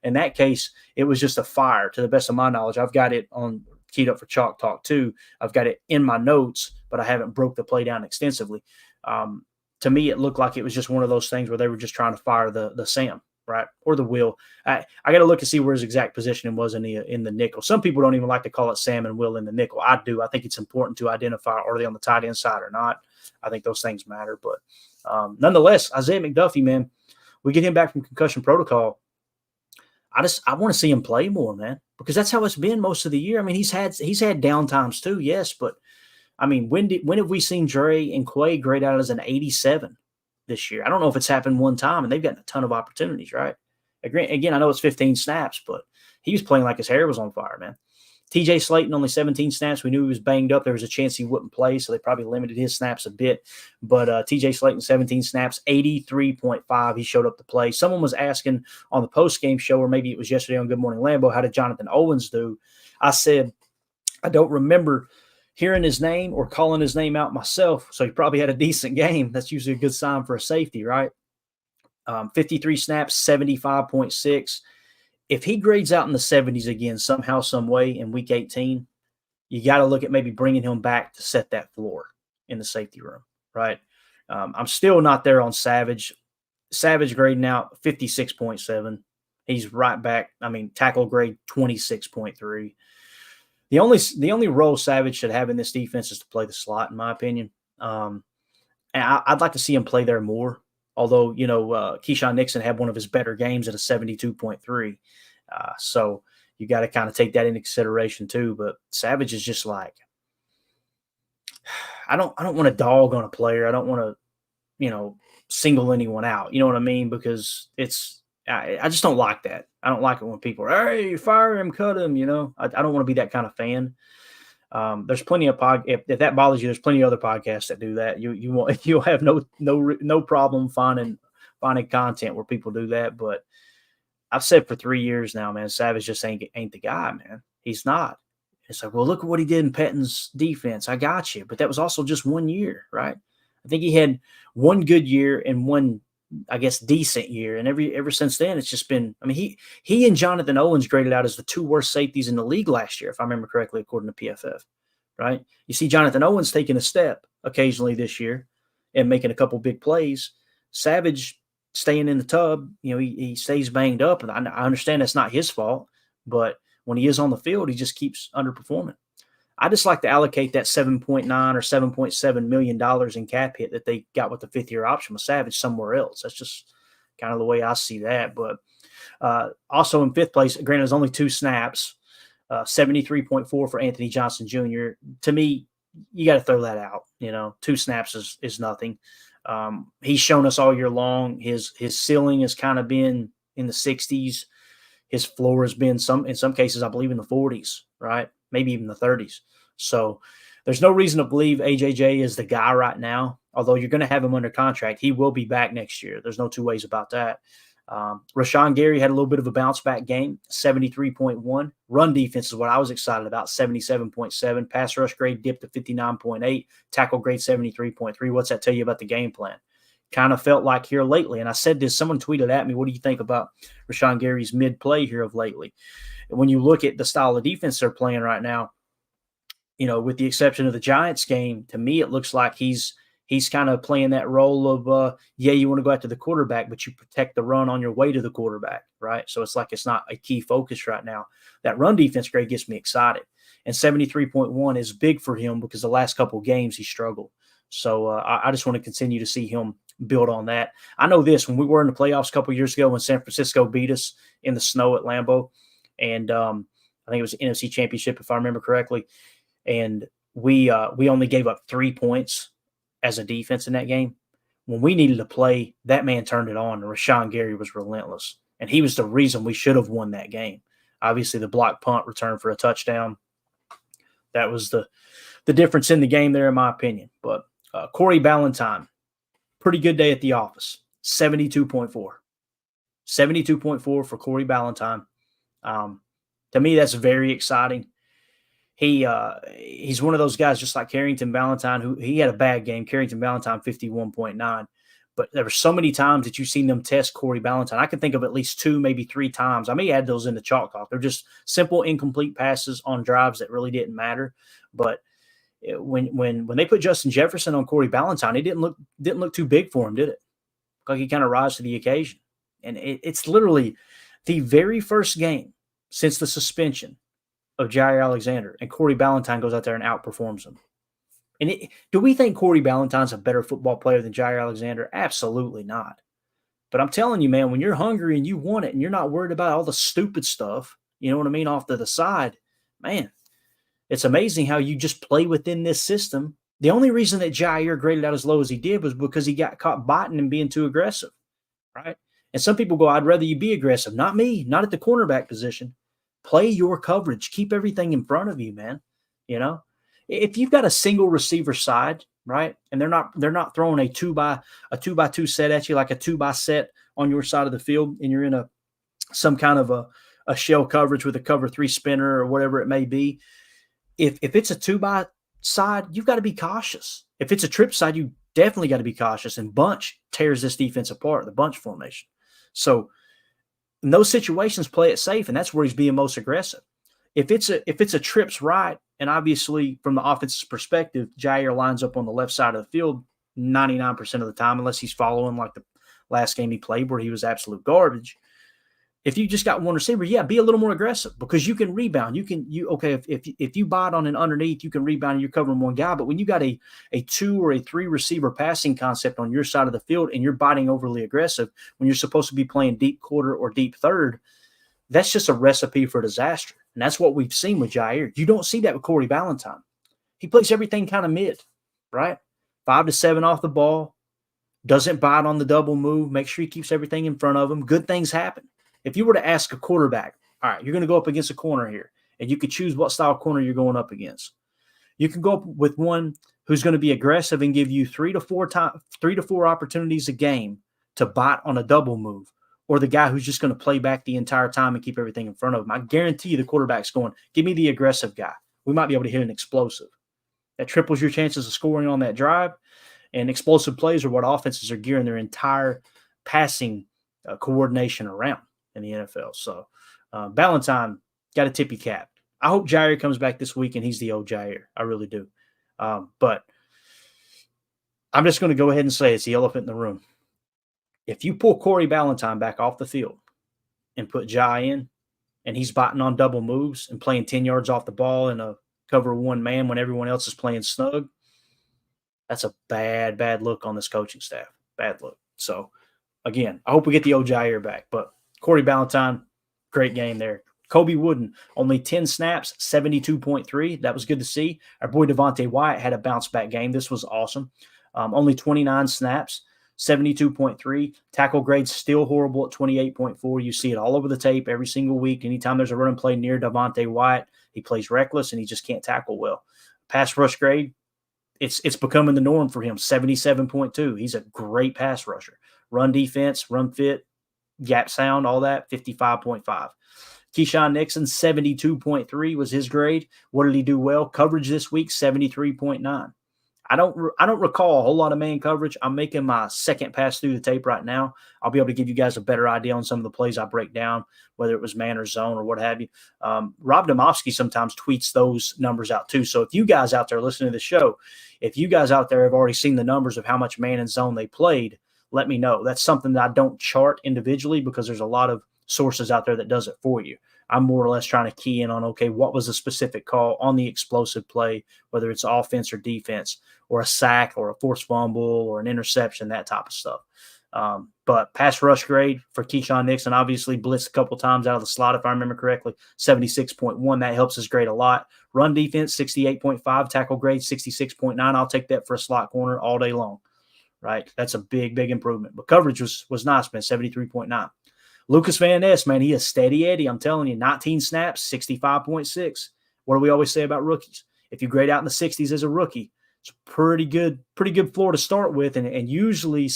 In that case, it was just a fire to the best of my knowledge. I've got it on keyed up for Chalk Talk too. I've got it in my notes, but I haven't broke the play down extensively. To me, it looked like it was just one of those things where they were just trying to fire the Sam, right? Or the Will. I got to look and see where his exact positioning was in the nickel. Some people don't even like to call it Sam and Will in the nickel. I do. I think it's important to identify, are they on the tight end side or not? I think those things matter. But nonetheless, Isaiah McDuffie, man, we get him back from concussion protocol. I want to see him play more, man, because that's how it's been most of the year. I mean, he's had down times too, yes, but I mean, when have we seen Dre and Quay grade out as an 87 this year? I don't know if it's happened one time, and they've gotten a ton of opportunities, right? Again, I know it's 15 snaps, but he was playing like his hair was on fire, man. TJ Slayton, only 17 snaps. We knew he was banged up. There was a chance he wouldn't play, so they probably limited his snaps a bit. But TJ Slayton, 17 snaps, 83.5. He showed up to play. Someone was asking on the post-game show, or maybe it was yesterday on Good Morning Lambeau, how did Jonathan Owens do? I said, I don't remember hearing his name or calling his name out myself, so he probably had a decent game. That's usually a good sign for a safety, right? 53 snaps, 75.6. If he grades out in the 70s again somehow, some way in Week 18, you got to look at maybe bringing him back to set that floor in the safety room, right? I'm still not there on Savage. Savage grading out 56.7. He's right back. I mean, tackle grade 26.3. The only role Savage should have in this defense is to play the slot, in my opinion. And I'd like to see him play there more. Although, Keyshawn Nixon had one of his better games at a 72.3. So you got to kind of take that into consideration too. But Savage is just like, I don't want to dog on a player. I don't want to, single anyone out. You know what I mean? Because I just don't like that. I don't like it when people are, hey, fire him, cut him. I don't want to be that kind of fan. There's plenty of if that bothers you, there's plenty of other podcasts that do that. You'll have no problem finding content where people do that. But I've said for 3 years now, man, Savage just ain't the guy, man. He's not. It's like, well, look at what he did in Pettin's defense. I got you, but that was also just 1 year, right? I think he had one good year and one, I guess, decent year, and ever since then, it's just been. I mean, he and Jonathan Owens graded out as the two worst safeties in the league last year, if I remember correctly, according to PFF. Right? You see Jonathan Owens taking a step occasionally this year and making a couple big plays. Savage staying in the tub. He stays banged up, and I understand that's not his fault, but when he is on the field, he just keeps underperforming. I just like to allocate that $7.9 or $7.7 million in cap hit that they got with the 5th-year option with Savage somewhere else. That's just kind of the way I see that. But also in 5th place, granted, there's only 2 snaps, 73.4 for Anthony Johnson Jr. To me, you got to throw that out. 2 snaps is nothing. He's shown us all year long. His ceiling has kind of been in the 60s. His floor has been in some cases, I believe, in the 40s, right? Maybe even the 30s. So there's no reason to believe AJJ is the guy right now. Although you're going to have him under contract, he will be back next year. There's no two ways about that. Rashawn Gary had a little bit of a bounce back game, 73.1. Run defense is what I was excited about, 77.7. Pass rush grade dipped to 59.8. Tackle grade 73.3. What's that tell you about the game plan? Kind of felt like here lately, and I said this, someone tweeted at me, what do you think about Rashawn Gary's mid-play here of lately? And when you look at the style of defense they're playing right now, with the exception of the Giants game, to me it looks like he's kind of playing that role of, you want to go after the quarterback, but you protect the run on your way to the quarterback, right? So it's like it's not a key focus right now. That run defense grade gets me excited. And 73.1 is big for him because the last couple of games he struggled. So I just want to continue to see him build on that. I know this, when we were in the playoffs a couple of years ago when San Francisco beat us in the snow at Lambeau, and I think it was the NFC Championship, if I remember correctly, and we only gave up 3 points as a defense in that game. When we needed to play, that man turned it on, and Rashawn Gary was relentless. And he was the reason we should have won that game. Obviously, the block punt return for a touchdown, that was the difference in the game there, in my opinion. But Quay Ballentine, pretty good day at the office, 72.4. 72.4 for Quay Ballentine. To me, that's very exciting. He's one of those guys, just like Carrington Ballentine, who he had a bad game. Carrington Ballentine, 51.9. But there were so many times that you've seen them test Quay Ballentine. I can think of at least 2, maybe 3 times. I may add those in the chalk talk. They're just simple, incomplete passes on drives that really didn't matter. But when they put Justin Jefferson on Quay Ballentine, it didn't look too big for him, did it? Like he kind of rise to the occasion. And it's literally the very first game since the suspension of Jair Alexander, and Quay Ballentine goes out there and outperforms him. And do we think Quay Ballentine's a better football player than Jair Alexander? Absolutely not. But I'm telling you, man, when you're hungry and you want it and you're not worried about all the stupid stuff, you know what I mean, off to the side, man, it's amazing how you just play within this system. The only reason that Jair graded out as low as he did was because he got caught biting and being too aggressive, right? And some people go, I'd rather you be aggressive. Not me, not at the cornerback position. Play your coverage. Keep everything in front of you, man. If you've got a single receiver side, right, and they're not throwing a 2x2 set at you, like a 2x set on your side of the field, and you're in some kind of a shell coverage with a cover 3 spinner or whatever it may be. If it's a 2x side, you've got to be cautious. If it's a trip side, you definitely got to be cautious. And bunch tears this defense apart, the bunch formation. So in those situations, play it safe, and that's where he's being most aggressive. If it's a trips right, and obviously from the offense's perspective, Jair lines up on the left side of the field 99% of the time, unless he's following like the last game he played where he was absolute garbage. If you just got one receiver, be a little more aggressive because you can rebound. If you bite on an underneath, you can rebound and you're covering one guy. But when you got a 2 or a 3 receiver passing concept on your side of the field and you're biting overly aggressive when you're supposed to be playing deep quarter or deep third, that's just a recipe for disaster. And that's what we've seen with Jair. You don't see that with Quay Ballentine. He plays everything kind of mid, right? 5 to 7 off the ball, doesn't bite on the double move, make sure he keeps everything in front of him. Good things happen. If you were to ask a quarterback, all right, you're going to go up against a corner here, and you could choose what style corner you're going up against. You can go up with one who's going to be aggressive and give you 3 to 4 opportunities a game to bite on a double move, or the guy who's just going to play back the entire time and keep everything in front of him. I guarantee you the quarterback's going, give me the aggressive guy. We might be able to hit an explosive. That triples your chances of scoring on that drive, and explosive plays are what offenses are gearing their entire passing coordination around in the NFL. So Ballentine, got a tippy cap. I hope Jair comes back this week and he's the old Jair. I really do. But I'm just going to go ahead and say it's the elephant in the room. If you pull Quay Ballentine back off the field and put Jai in, and he's biting on double moves and playing 10 yards off the ball in a cover one man when everyone else is playing snug. That's a bad look on this coaching staff. Bad look. So, again, I hope we get the old Jair back. But Corey Ballentine, great game there. Kobe Wooden, only 10 snaps, 72.3. That was good to see. Our boy Devontae Wyatt had a bounce-back game. This was awesome. Only 29 snaps, 72.3. Tackle grade still horrible at 28.4. You see it all over the tape every single week. Anytime there's a run and play near Devontae Wyatt, he plays reckless and he just can't tackle well. Pass rush grade, it's becoming the norm for him, 77.2. He's a great pass rusher. Run defense, run fit, gap sound, all that, 55.5. Keyshawn Nixon, 72.3 was his grade. What did he do well? Coverage this week, 73.9. I don't recall a whole lot of man coverage. I'm making my second pass through the tape right now. I'll be able to give you guys a better idea on some of the plays I break down, whether it was man or zone or what have you. Rob Domofsky sometimes tweets those numbers out too. So if you guys out there listening to the show, if you guys out there have already seen the numbers of how much man and zone they played, let me know. That's something that I don't chart individually because there's a lot of sources out there that does it for you. I'm more or less trying to key in on, okay, what was a specific call on the explosive play, whether it's offense or defense, or a sack or a forced fumble or an interception, that type of stuff. But pass rush grade for Keyshawn Nixon, obviously blitzed a couple times out of the slot, if I remember correctly, 76.1. That helps his grade a lot. Run defense, 68.5. Tackle grade, 66.9. I'll take that for a slot corner all day long, right? That's a big improvement. But coverage was nice, man, 73.9. Lucas Van Ness, man, he is steady Eddie. I'm telling you, 19 snaps, 65.6. What do we always say about rookies? If you grade out in the 60s as a rookie, it's pretty good floor to start with, and usually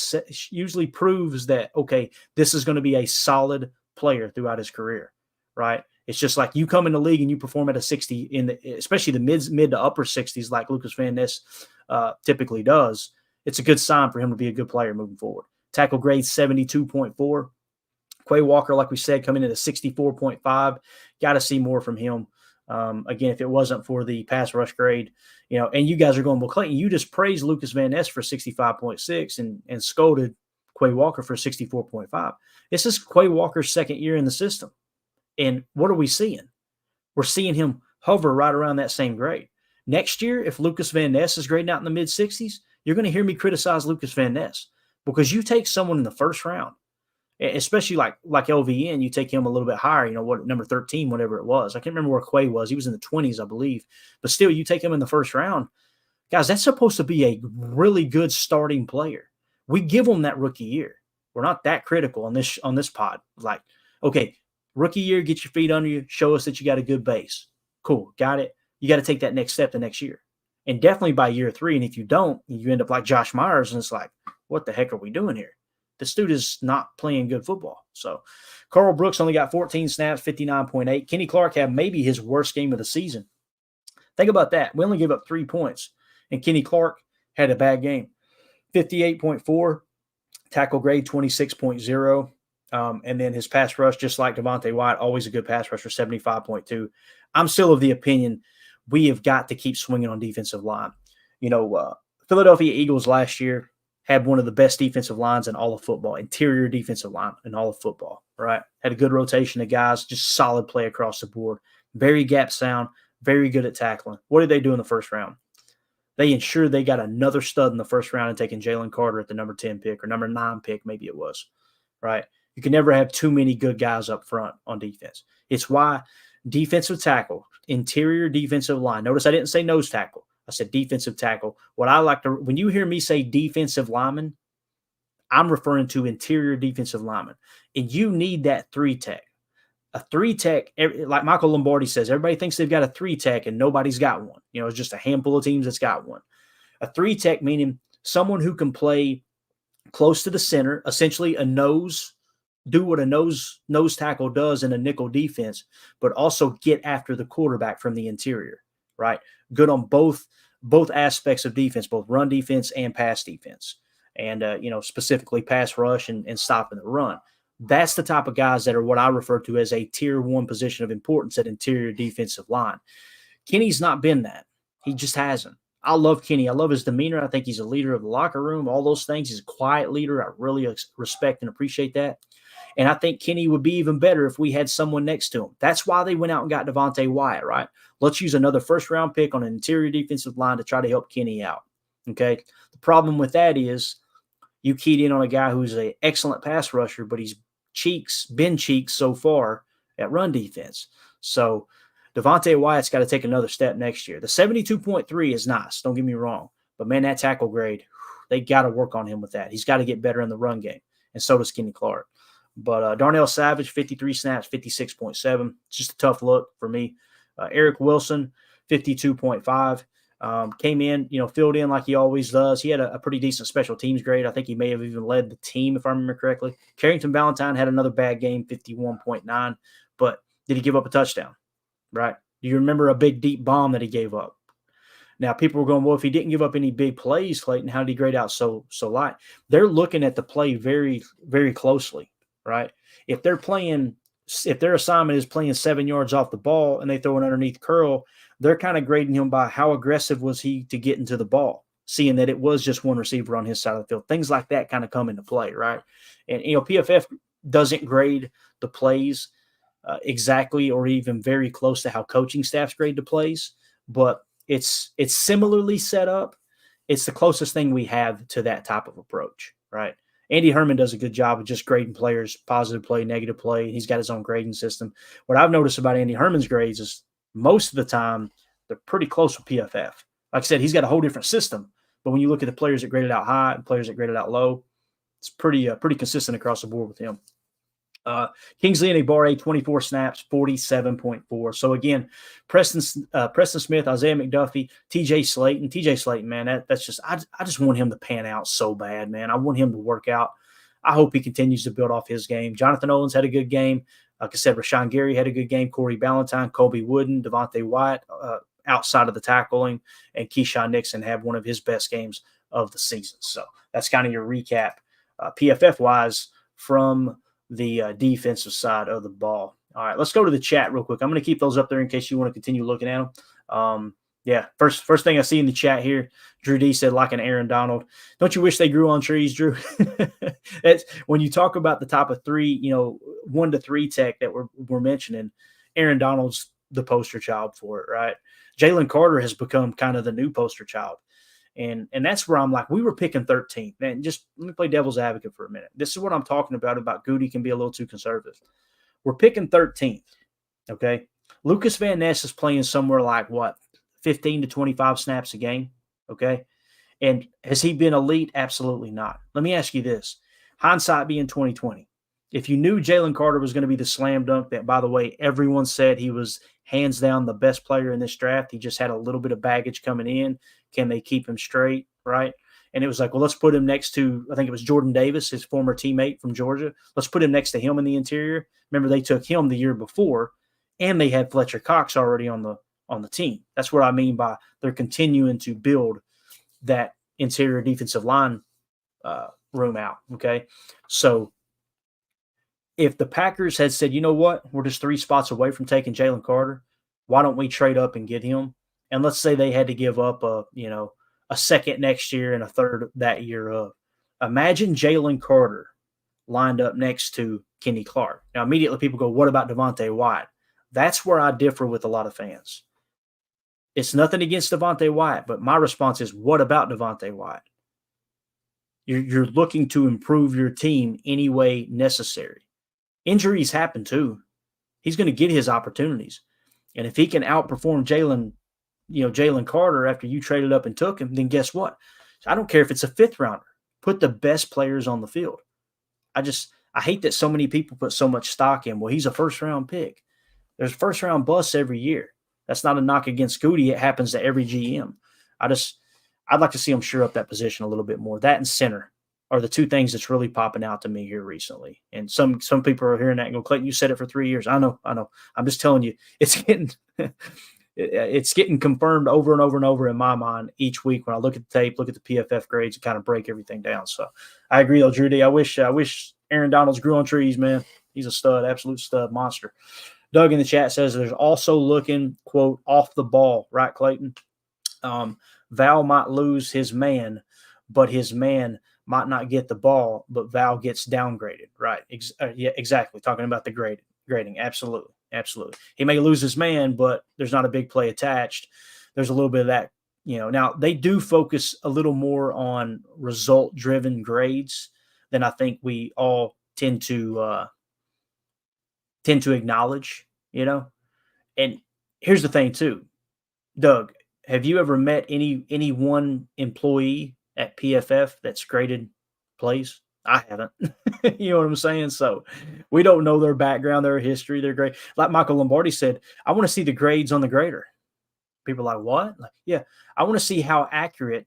proves that, okay, this is going to be a solid player throughout his career, right? It's just like you come in the league and you perform at a 60 especially the mid to upper 60s, like Lucas Van Ness typically does. It's a good sign for him to be a good player moving forward. Tackle grade 72.4. Quay Walker, like we said, coming in at 64.5. Got to see more from him. Again, if it wasn't for the pass rush grade, and you guys are going, well, Clayton, you just praised Lucas Van Ness for 65.6 and scolded Quay Walker for 64.5. This is Quay Walker's second year in the system. And what are we seeing? We're seeing him hover right around that same grade. Next year, if Lucas Van Ness is grading out in the mid-60s, you're going to hear me criticize Lucas Van Ness because you take someone in the first round, especially like LVN, you take him a little bit higher, number 13, whatever it was. I can't remember where Quay was. He was in the 20s, I believe. But still, you take him in the first round. Guys, that's supposed to be a really good starting player. We give him that rookie year. We're not that critical on this pod. Like, okay, rookie year, get your feet under you, show us that you got a good base. Cool, got it. You got to take that next step the next year. And definitely by year 3. And if you don't, you end up like Josh Myers, and it's like, what the heck are we doing here? This dude is not playing good football. So Carl Brooks only got 14 snaps, 59.8. Kenny Clark had maybe his worst game of the season. Think about that. We only gave up 3 points, and Kenny Clark had a bad game. 58.4, tackle grade 26.0. And then his pass rush, just like Devontae Wyatt, always a good pass rusher, 75.2. I'm still of the opinion we have got to keep swinging on defensive line. Philadelphia Eagles last year had one of the best defensive lines in all of football, interior defensive line in all of football, right? Had a good rotation of guys, just solid play across the board. Very gap sound, very good at tackling. What did they do in the first round? They ensured they got another stud in the first round and taking Jaylen Carter at the number 10 pick or number 9 pick, maybe it was, right? You can never have too many good guys up front on defense. It's why defensive tackle, interior defensive line. Notice I didn't say nose tackle. I said defensive tackle. When you hear me say defensive lineman, I'm referring to interior defensive lineman. And you need that 3-tech. A 3-tech, like Michael Lombardi says, everybody thinks they've got a 3-tech and nobody's got one. It's just a handful of teams that's got one. A 3-tech meaning someone who can play close to the center, essentially a nose, do what a nose tackle does in a nickel defense, but also get after the quarterback from the interior, right? Good on both aspects of defense, both run defense and pass defense, and specifically pass rush and stopping the run. That's the type of guys that are what I refer to as a tier 1 position of importance at interior defensive line. Kenny's not been that. He just hasn't. I love Kenny. I love his demeanor. I think he's a leader of the locker room, all those things. He's a quiet leader. I really respect and appreciate that. And I think Kenny would be even better if we had someone next to him. That's why they went out and got Devontae Wyatt, right? Let's use another first-round pick on an interior defensive line to try to help Kenny out. Okay. The problem with that is you keyed in on a guy who's an excellent pass rusher, but he's been cheeks so far at run defense. So Devontae Wyatt's got to take another step next year. The 72.3 is nice. Don't get me wrong. But, man, that tackle grade, they got to work on him with that. He's got to get better in the run game, and so does Kenny Clark. But Darnell Savage, 53 snaps, 56.7. It's just a tough look for me. Eric Wilson, 52.5. Came in, filled in like he always does. He had a pretty decent special teams grade. I think he may have even led the team, if I remember correctly. Carrington Ballentine had another bad game, 51.9. But did he give up a touchdown? Right? Do you remember a big, deep bomb that he gave up? Now, people were going, well, if he didn't give up any big plays, Clayton, how did he grade out so light? They're looking at the play very, very closely, right? If their assignment is playing 7 yards off the ball and they throw an underneath curl, they're kind of grading him by how aggressive was he to get into the ball, seeing that it was just one receiver on his side of the field. Things like that kind of come into play, right? And, PFF doesn't grade the plays exactly or even very close to how coaching staffs grade the plays, but it's similarly set up. It's the closest thing we have to that type of approach, right? Andy Herman does a good job of just grading players, positive play, negative play. He's got his own grading system. What I've noticed about Andy Herman's grades is most of the time they're pretty close with PFF. Like I said, he's got a whole different system. But when you look at the players that graded out high and players that graded out low, it's pretty consistent across the board with him. Kingsley Enagbare, 24 snaps, 47.4. So again, Preston Smith, Isaiah McDuffie, TJ Slayton, man, that's just I just want him to pan out so bad, man. I want him to work out. I hope he continues to build off his game. Jonathan Owens had a good game. Like I said, Rashawn Gary had a good game. Corey Ballentine, Colby Wooden, Devontae Wyatt outside of the tackling, and Keyshawn Nixon had one of his best games of the season. So that's kind of your recap, PFF-wise, from the defensive side of the ball. All right, let's go to the chat real quick. I'm going to keep those up there in case you want to continue looking at them. First thing I see in the chat here, Drew D said, like an Aaron Donald. Don't you wish they grew on trees, Drew? It's, when you talk about the top of 3, 1 to 3 tech that we're mentioning, Aaron Donald's the poster child for it, right? Jaylen Carter has become kind of the new poster child. And that's where I'm like, we were picking 13th. Man, just let me play devil's advocate for a minute. This is what I'm talking about Goody can be a little too conservative. We're picking 13th, okay? Lucas Van Ness is playing somewhere like, 15 to 25 snaps a game, okay? And has he been elite? Absolutely not. Let me ask you this. Hindsight being 2020. If you knew Jaylen Carter was going to be the slam dunk that, by the way, everyone said he was hands down the best player in this draft, he just had a little bit of baggage coming in. Can they keep him straight, right? And it was like, well, let's put him next to, I think it was Jordan Davis, his former teammate from Georgia. Let's put him next to him in the interior. Remember, they took him the year before, and they had Fletcher Cox already on the team. That's what I mean by they're continuing to build that interior defensive line room out, okay? So if the Packers had said, you know what, we're just 3 spots away from taking Jaylen Carter, why don't we trade up and get him? And let's say they had to give up a second next year and a third that year of. Imagine Jaylen Carter lined up next to Kenny Clark. Now, immediately people go, what about Devontae Wyatt? That's where I differ with a lot of fans. It's nothing against Devontae Wyatt, but my response is, what about Devontae Wyatt? You're looking to improve your team any way necessary. Injuries happen too. He's going to get his opportunities. And if he can outperform Jaylen Carter after you traded up and took him, then guess what? I don't care if it's a 5th rounder. Put the best players on the field. I hate that so many people put so much stock in, well, he's a first-round pick. There's first-round busts every year. That's not a knock against Goody. It happens to every GM. I'd like to see him shore up that position a little bit more. That and center are the 2 things that's really popping out to me here recently. And some people are hearing that and go, Clayton, you said it for 3 years. I know. I'm just telling you, it's getting confirmed over and over and over in my mind each week when I look at the tape, look at the PFF grades, and kind of break everything down. So I agree, though, Drew D. I wish Aaron Donald's grew on trees, man. He's a stud, absolute stud, monster. Doug in the chat says there's also looking, quote, off the ball, right, Clayton? Val might lose his man, but his man might not get the ball, but Val gets downgraded, right? Yeah, exactly. Talking about the grading. Absolutely. Absolutely. He may lose his man, but there's not a big play attached. There's a little bit of that, Now they do focus a little more on result driven grades than I think we all tend to acknowledge, And here's the thing too, Doug, have you ever met any one employee at PFF that's graded plays? I haven't. You know what I'm saying? So we don't know their background, their history, their grade. Like Michael Lombardi said, I want to see the grades on the grader. People are like, what? Like, yeah, I want to see how accurate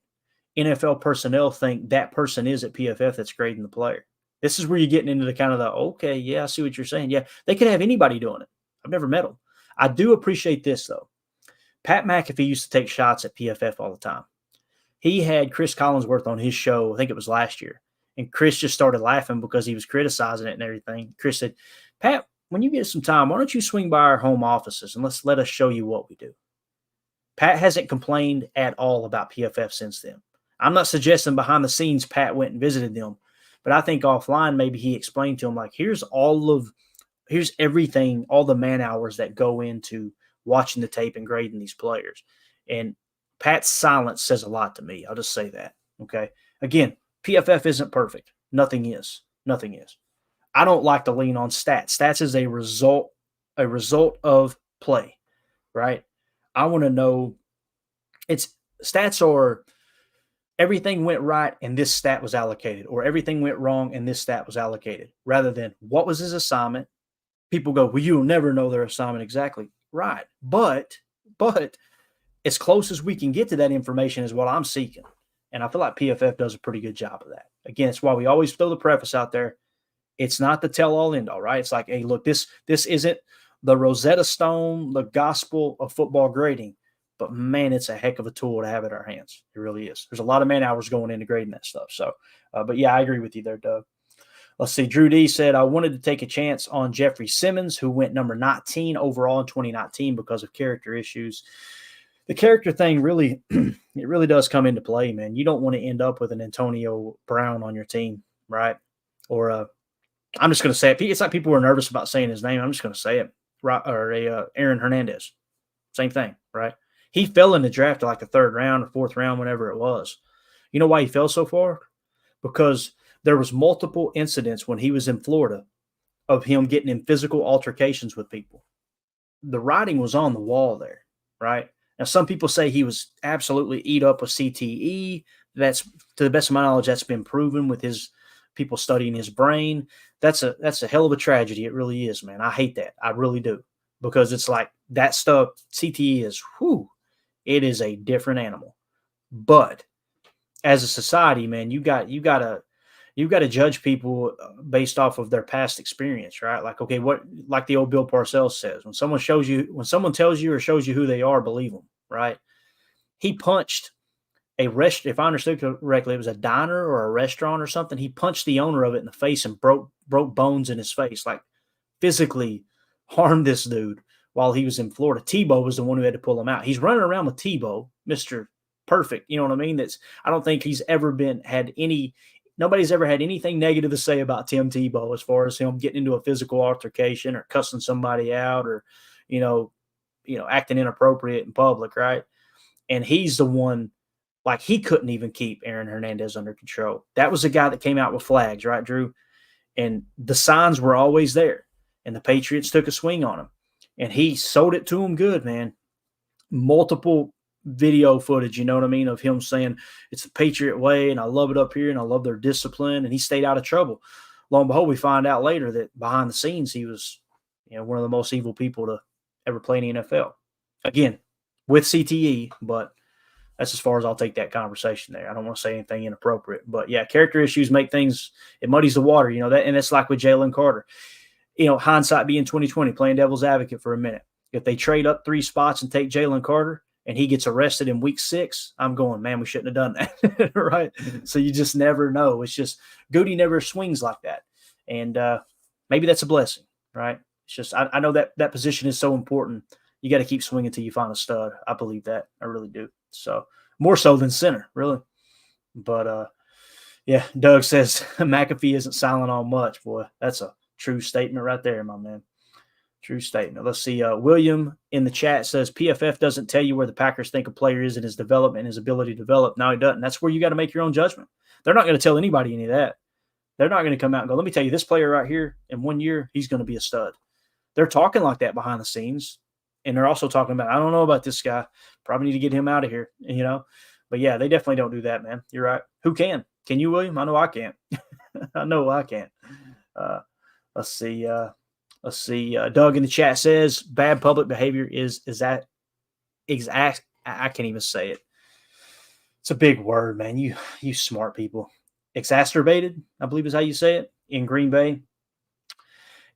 NFL personnel think that person is at PFF that's grading the player. This is where you're getting into the kind of okay, yeah, I see what you're saying. Yeah, they could have anybody doing it. I've never met them. I do appreciate this, though. Pat McAfee used to take shots at PFF all the time. He had Chris Collinsworth on his show, I think it was last year, and Chris just started laughing because he was criticizing it and everything. Chris said, Pat, when you get some time, why don't you swing by our home offices and let us show you what we do. Pat hasn't complained at all about PFF since then. I'm not suggesting behind the scenes Pat went and visited them, but I think offline maybe he explained to him, like, here's everything, all the man hours that go into watching the tape and grading these players. And Pat's silence says a lot to me. I'll just say that. Okay. Again, PFF isn't perfect. Nothing is. Nothing is. I don't like to lean on stats. Stats is a result of play, right? I want to know stats are everything went right and this stat was allocated, or everything went wrong and this stat was allocated, rather than what was his assignment. People go, well, you'll never know their assignment exactly. Right. But as close as we can get to that information is what I'm seeking. And I feel like PFF does a pretty good job of that. Again, it's why we always throw the preface out there. It's not the tell-all end-all, right? It's like, hey, look, this isn't the Rosetta Stone, the gospel of football grading. But, man, it's a heck of a tool to have in our hands. It really is. There's a lot of man hours going into grading that stuff. So, but, yeah, I agree with you there, Doug. Let's see. Drew D said, I wanted to take a chance on Jeffrey Simmons, who went number 19 overall in 2019 because of character issues. The character thing really, it really does come into play, man. You don't want to end up with an Antonio Brown on your team, right? Or I'm just going to say it. It's like people were nervous about saying his name. I'm just going to say it. Right? Or Aaron Hernandez. Same thing, right? He fell in the draft like the third round or fourth round, whenever it was. You know why he fell so far? Because there was multiple incidents when he was in Florida of him getting in physical altercations with people. The writing was on the wall there, right? Now, some people say he was absolutely eat up with CTE. That's, to the best of my knowledge, that's been proven with his people studying his brain. That's a hell of a tragedy. It really is, man. I hate that. I really do. Because it's like that stuff, CTE is, it is a different animal. But as a society, man, you got to judge people based off of their past experience, right? Like, okay, like the old Bill Parcells says, when someone tells you or shows you who they are, believe them, right? He punched if I understood correctly, it was a diner or a restaurant or something. He punched the owner of it in the face and broke bones in his face, like physically harmed this dude while he was in Florida. Tebow was the one who had to pull him out. He's running around with Tebow, Mr. Perfect. You know what I mean? I don't think he's ever nobody's ever had anything negative to say about Tim Tebow as far as him getting into a physical altercation or cussing somebody out or, acting inappropriate in public, right? And he's the one, like, he couldn't even keep Aaron Hernandez under control. That was the guy that came out with flags, right, Drew? And the signs were always there. And the Patriots took a swing on him. And he sold it to him good, man. Multiple video footage, you know what I mean, of him saying it's the Patriot way and I love it up here and I love their discipline, and he stayed out of trouble. Lo and behold, we find out later that behind the scenes he was, one of the most evil people to ever play in the NFL. Again, with CTE, but that's as far as I'll take that conversation there. I don't want to say anything inappropriate, but yeah, character issues make things, it muddies the water, that, and it's like with Jaylen Carter. Hindsight being 2020, playing devil's advocate for a minute. If they trade up 3 spots and take Jaylen Carter and he gets arrested in week 6, I'm going, man, we shouldn't have done that, right? So you just never know. It's just Goody never swings like that, and maybe that's a blessing, right? It's just I know that position is so important. You got to keep swinging until you find a stud. I believe that. I really do. So more so than center, really. But Yeah, Doug says McAfee isn't silent on much. Boy, that's a true statement right there, my man. True statement. Let's see. William in the chat says PFF doesn't tell you where the Packers think a player is in his development and his ability to develop. No, he doesn't. That's where you got to make your own judgment. They're not going to tell anybody any of that. They're not going to come out and go, let me tell you, this player right here, in 1 year, he's going to be a stud. They're talking like that behind the scenes. And they're also talking about, I don't know about this guy. Probably need to get him out of here, you know? But yeah, they definitely don't do that, man. You're right. Who can? Can you, William? I know I can't. I know I can't. Let's see. Doug in the chat says bad public behavior is that exact? I can't even say it. It's a big word, man. You smart people. Exacerbated, I believe is how you say it in Green Bay.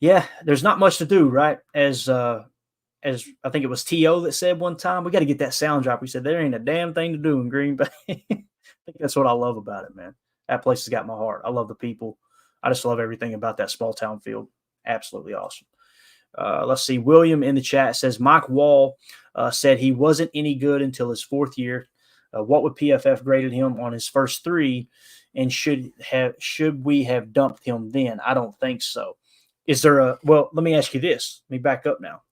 Yeah, there's not much to do, right? As I think it was T.O. that said one time, we got to get that sound drop. We said there ain't a damn thing to do in Green Bay. I think that's what I love about it, man. That place has got my heart. I love the people. I just love everything about that small town field. Absolutely awesome. Let's see. William in the chat says Mike Wall said he wasn't any good until his fourth year. What would PFF graded him on his first three, and should we have dumped him then? I don't think so. Is there a well? Let me ask you this. Let me back up now.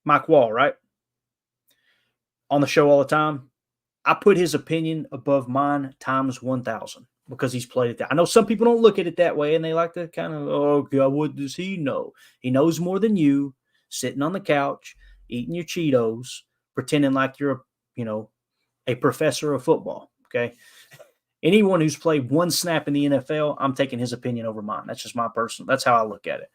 Mike Wall, right? On the show all the time. I put his opinion above mine times 1,000 because he's played it. I know some people don't look at it that way, and they like to kind of, oh God, what does he know? He knows more than you. Sitting on the couch, eating your Cheetos, pretending like you're a professor of football. Okay. Anyone who's played one snap in the NFL, I'm taking his opinion over mine. That's just my personal. That's how I look at it.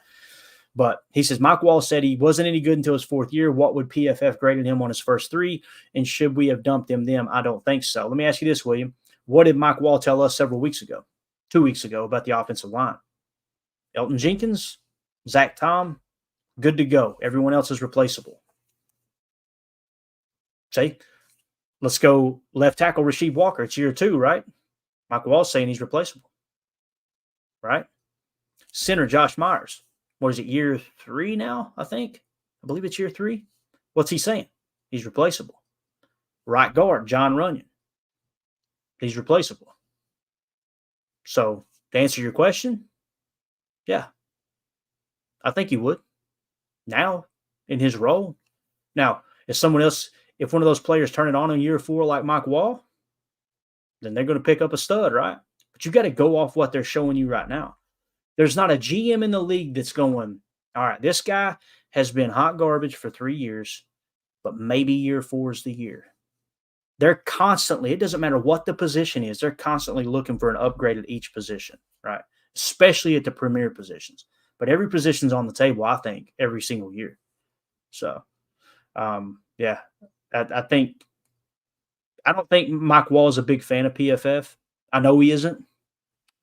But he says, Mike Wall said he wasn't any good until his fourth year. What would PFF graded him on his first three? And should we have dumped him then? I don't think so. Let me ask you this, William. What did Mike Wall tell us several weeks ago, 2 weeks ago, about the offensive line? Elton Jenkins, Zach Tom, good to go. Everyone else is replaceable. See? Let's go left tackle Quay Walker. It's year 2, right? Mike Wall's saying he's replaceable. Right? Center Josh Myers. What is it, year 3 now, I think? I believe it's year 3. What's he saying? He's replaceable. Right guard, John Runyon. He's replaceable. So, to answer your question, yeah. I think he would. Now, in his role. Now, if one of those players turn it on in year 4 like Mike Wall, then they're going to pick up a stud, right? But you got to go off what they're showing you right now. There's not a GM in the league that's going, all right, this guy has been hot garbage for 3 years, but maybe year 4 is the year. They're constantly, it doesn't matter what the position is, they're constantly looking for an upgrade at each position, right? Especially at the premier positions. But every position's on the table, I think, every single year. So, yeah, I don't think Mike Wall is a big fan of PFF. I know he isn't,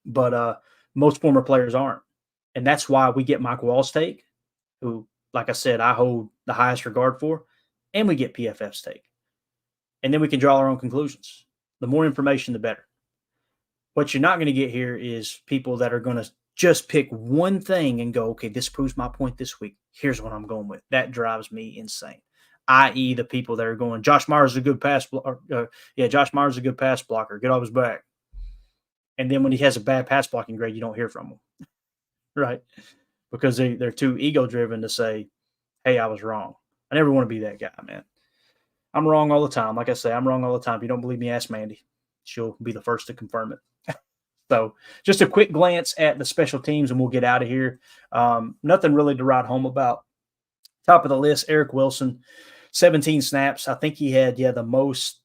but most former players aren't. And that's why we get Mike Wall's take, who, like I said, I hold the highest regard for, and we get PFF's take. And then we can draw our own conclusions. The more information, the better. What you're not going to get here is people that are going to just pick one thing and go, okay, this proves my point this week. Here's what I'm going with. That drives me insane. I.e., the people that are going, Josh Myers is a good pass blocker. Josh Myers is a good pass blocker. Get off his back. And then when he has a bad pass blocking grade, you don't hear from him. Right? Because they're too ego-driven to say, hey, I was wrong. I never want to be that guy, man. I'm wrong all the time. Like I say, I'm wrong all the time. If you don't believe me, ask Mandy. She'll be the first to confirm it. So just a quick glance at the special teams, and we'll get out of here. Nothing really to write home about. Top of the list, Eric Wilson, 17 snaps. I think he had, the most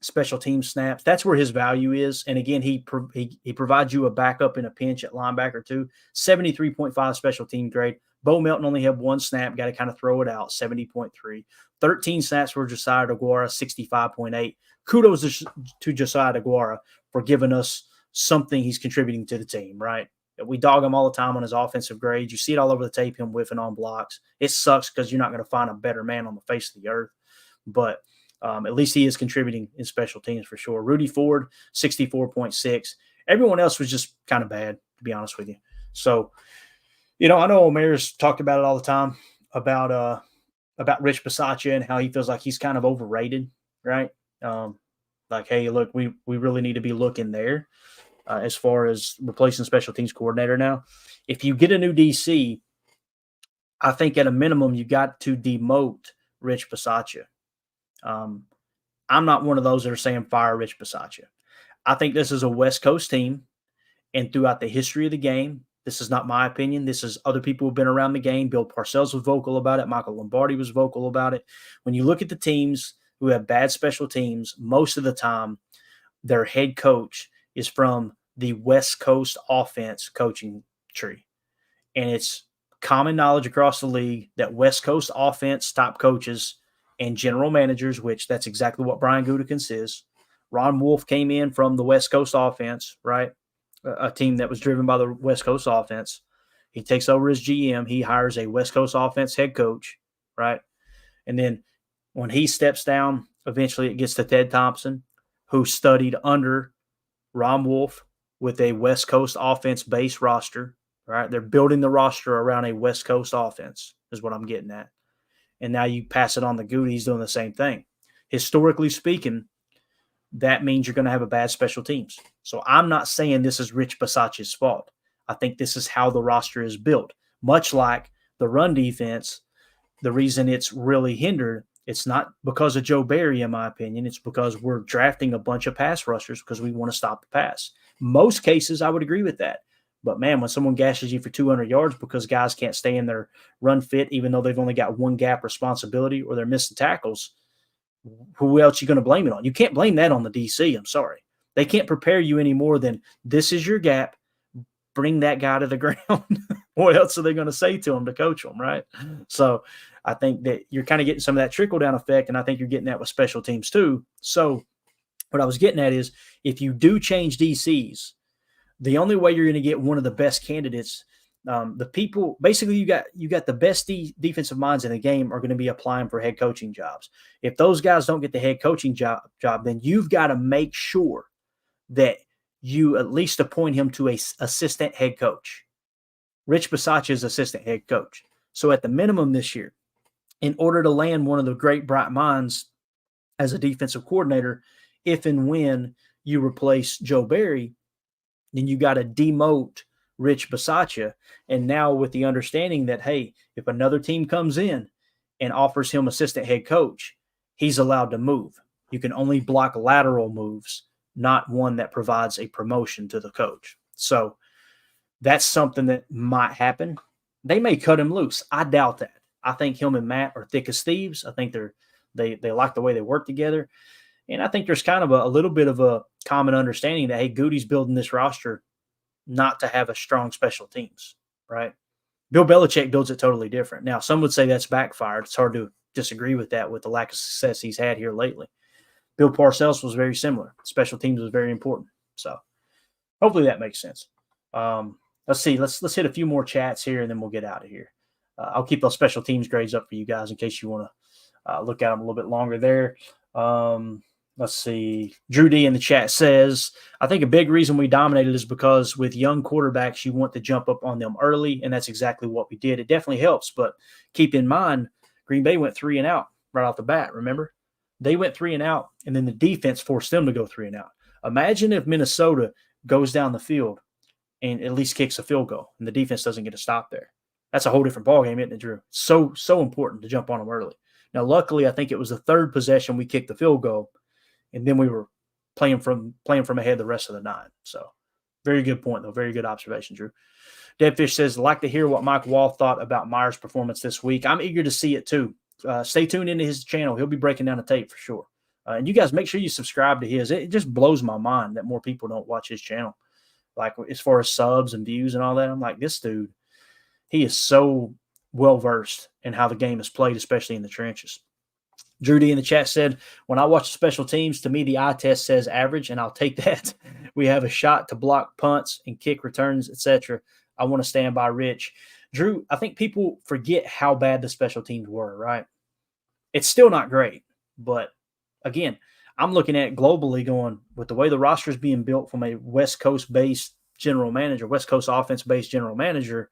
special team snaps. That's where his value is. And again, he provides you a backup in a pinch at linebacker too. 73.5 special team grade. Bo Melton only had 1 snap. Got to kind of throw it out. 70.3. 13 snaps for Josiah DeGuara. 65.8. Kudos to Josiah DeGuara for giving us something he's contributing to the team, right? We dog him all the time on his offensive grades. You see it all over the tape, him whiffing on blocks. It sucks because you're not going to find a better man on the face of the earth. But at least he is contributing in special teams for sure. Rudy Ford, 64.6. Everyone else was just kind of bad, to be honest with you. So, I know Omer's talked about it all the time about Rich Bisaccia and how he feels like he's kind of overrated, right? Like, hey, look, we really need to be looking there. as far as replacing special teams coordinator now. If you get a new DC, I think at a minimum you got to demote Rich Bisaccia. I'm not one of those that are saying fire Rich Bisaccia. I think this is a West Coast team, and throughout the history of the game, this is not my opinion. This is other people who've been around the game. Bill Parcells was vocal about it. Michael Lombardi was vocal about it. When you look at the teams who have bad special teams, most of the time their head coach is from the West Coast offense coaching tree. And it's common knowledge across the league that West Coast offense top coaches and general managers, which that's exactly what Brian Gutekunst is. Ron Wolf came in from the West Coast offense, right? A team that was driven by the West Coast offense. He takes over as GM. He hires a West Coast offense head coach, right? And then when he steps down, eventually it gets to Ted Thompson, who studied under Ron Wolf with a West Coast offense-based roster, right? They're building the roster around a West Coast offense is what I'm getting at. And now you pass it on to Goody, he's doing the same thing. Historically speaking, that means you're going to have a bad special teams. So I'm not saying this is Rich Bisaccia's fault. I think this is how the roster is built. Much like the run defense, the reason it's really hindered, it's not because of Joe Barry, in my opinion. It's because we're drafting a bunch of pass rushers because we want to stop the pass. Most cases, I would agree with that. But, man, when someone gashes you for 200 yards because guys can't stay in their run fit, even though they've only got one gap responsibility or they're missing tackles, who else are you going to blame it on? You can't blame that on the DC. I'm sorry. They can't prepare you any more than this is your gap. Bring that guy to the ground. What else are they going to say to him to coach him, right? So I think that you're kind of getting some of that trickle-down effect, and I think you're getting that with special teams too. So what I was getting at is if you do change DCs, the only way you're going to get one of the best candidates, the people basically you got the best defensive minds in the game are going to be applying for head coaching jobs. If those guys don't get the head coaching job, then you've got to make sure that you at least appoint him to a assistant head coach. Rich Bisaccia is assistant head coach. So at the minimum this year, in order to land one of the great bright minds as a defensive coordinator, if and when you replace Joe Barry, then you got to demote Rich Bisaccia. And now with the understanding that, hey, if another team comes in and offers him assistant head coach, he's allowed to move. You can only block lateral moves, not one that provides a promotion to the coach. So that's something that might happen. They may cut him loose. I doubt that. I think him and Matt are thick as thieves. I think they like the way they work together. And I think there's kind of a little bit of a common understanding that, hey, Goody's building this roster not to have a strong special teams, right? Bill Belichick builds it totally different. Now, some would say that's backfired. It's hard to disagree with that with the lack of success he's had here lately. Bill Parcells was very similar. Special teams was very important. So hopefully that makes sense. Let's see. Let's hit a few more chats here, and then we'll get out of here. I'll keep those special teams grades up for you guys in case you want to look at them a little bit longer there. Let's see. Drew D in the chat says, I think a big reason we dominated is because with young quarterbacks, you want to jump up on them early, and that's exactly what we did. It definitely helps, but keep in mind, Green Bay went 3 and out right off the bat, remember? They went 3 and out, and then the defense forced them to go 3 and out. Imagine if Minnesota goes down the field and at least kicks a field goal, and the defense doesn't get a stop there. That's a whole different ballgame, isn't it, Drew? So important to jump on them early. Now, luckily, I think it was the third possession we kicked the field goal, and then we were playing from ahead the rest of the 9. So, very good point, though. Very good observation, Drew. Deadfish says, like to hear what Mike Wall thought about Myers' performance this week. I'm eager to see it, too. Stay tuned into his channel. He'll be breaking down the tape for sure. And you guys make sure you subscribe to his. It just blows my mind that more people don't watch his channel. Like, as far as subs and views and all that, I'm like, this dude, he is so well-versed in how the game is played, especially in the trenches. Drew D in the chat said, when I watch the special teams, to me, the eye test says average, and I'll take that. We have a shot to block punts and kick returns, etc. I want to stand by Rich. Drew, I think people forget how bad the special teams were, right? It's still not great, but again, I'm looking at it globally going with the way the roster is being built from a West Coast-based general manager, West Coast offense-based general manager.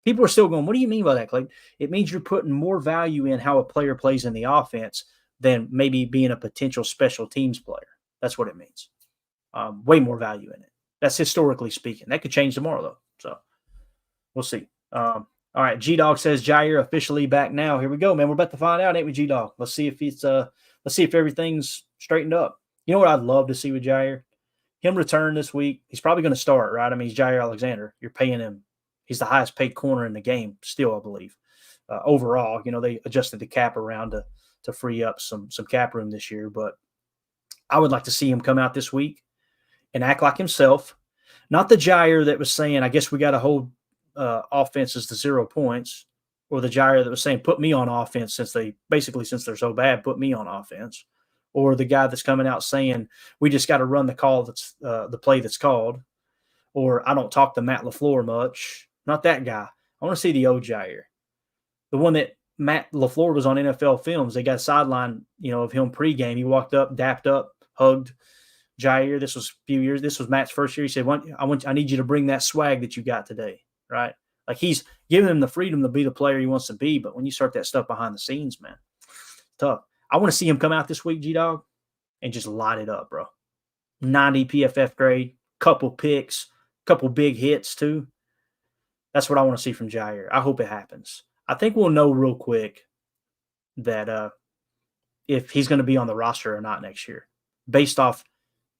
People are still going, what do you mean by that, Clayton? It means you're putting more value in how a player plays in the offense than maybe being a potential special teams player. That's what it means. Way more value in it. That's historically speaking. That could change tomorrow, though. So we'll see. All right, G-Dog says Jair officially back now. Here we go, man. We're about to find out, ain't we, G-Dog? Let's see if everything's straightened up. You know what I'd love to see with Jair? Him return this week. He's probably going to start, right? I mean, he's Jair Alexander. You're paying him. He's the highest paid corner in the game still, I believe. Overall, they adjusted the cap around to free up some cap room this year. But I would like to see him come out this week and act like himself. Not the Jair that was saying, I guess we got to hold offenses to 0 points, or the Jair that was saying, put me on offense since they're so bad, put me on offense. Or the guy that's coming out saying, we just got to run the call that's the play that's called. Or I don't talk to Matt LaFleur much. Not that guy. I want to see the old Jair. The one that Matt LaFleur was on NFL Films. They got a sideline, of him pregame. He walked up, dapped up, hugged Jair. This was a few years. This was Matt's first year. He said, I need you to bring that swag that you got today, right? Like, he's giving him the freedom to be the player he wants to be. But when you start that stuff behind the scenes, man, tough. I want to see him come out this week, G-Dog, and just light it up, bro. 90 PFF grade, couple picks, couple big hits too. That's what I want to see from Jair. I hope it happens. I think we'll know real quick that if he's going to be on the roster or not next year, based off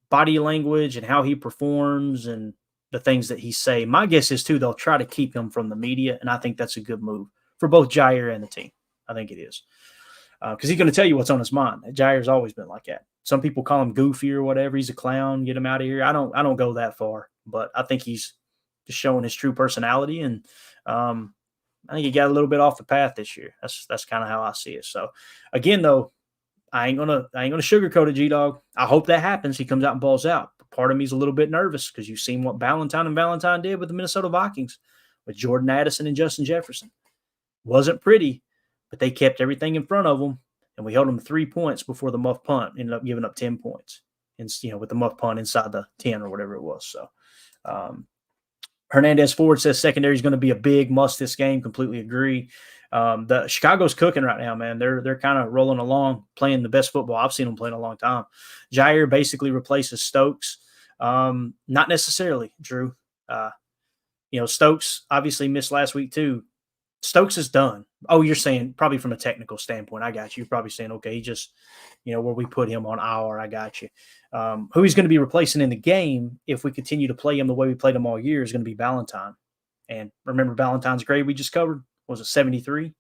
body language and how he performs and the things that he say. My guess is, too, they'll try to keep him from the media, and I think that's a good move for both Jair and the team. I think it is. Because he's going to tell you what's on his mind. Jair's always been like that. Some people call him goofy or whatever. He's a clown. Get him out of here. I don't go that far, but I think he's just showing his true personality, and I think he got a little bit off the path this year. That's kind of how I see it. So again, though, I ain't gonna sugarcoat it, G-Dog. I hope that happens. He comes out and balls out. But part of me is a little bit nervous because you've seen what Ballentine did with the Minnesota Vikings with Jordan Addison and Justin Jefferson. Wasn't pretty. But they kept everything in front of them, and we held them to 3 points before the muff punt. Ended up giving up 10 points, and with the muff punt inside the 10 or whatever it was. So, Hernandez Ford says secondary is going to be a big must this game. Completely agree. The Chicago's cooking right now, man. They're kind of rolling along, playing the best football I've seen them play in a long time. Jair basically replaces Stokes. Not necessarily, Drew. Stokes obviously missed last week too. Stokes is done. Oh, you're saying probably from a technical standpoint. I got you. You're probably saying, okay, he just, where we put him on IR. I got you. Who he's going to be replacing in the game if we continue to play him the way we played him all year is going to be Ballentine. And remember Ballentine's grade we just covered? Was it 73,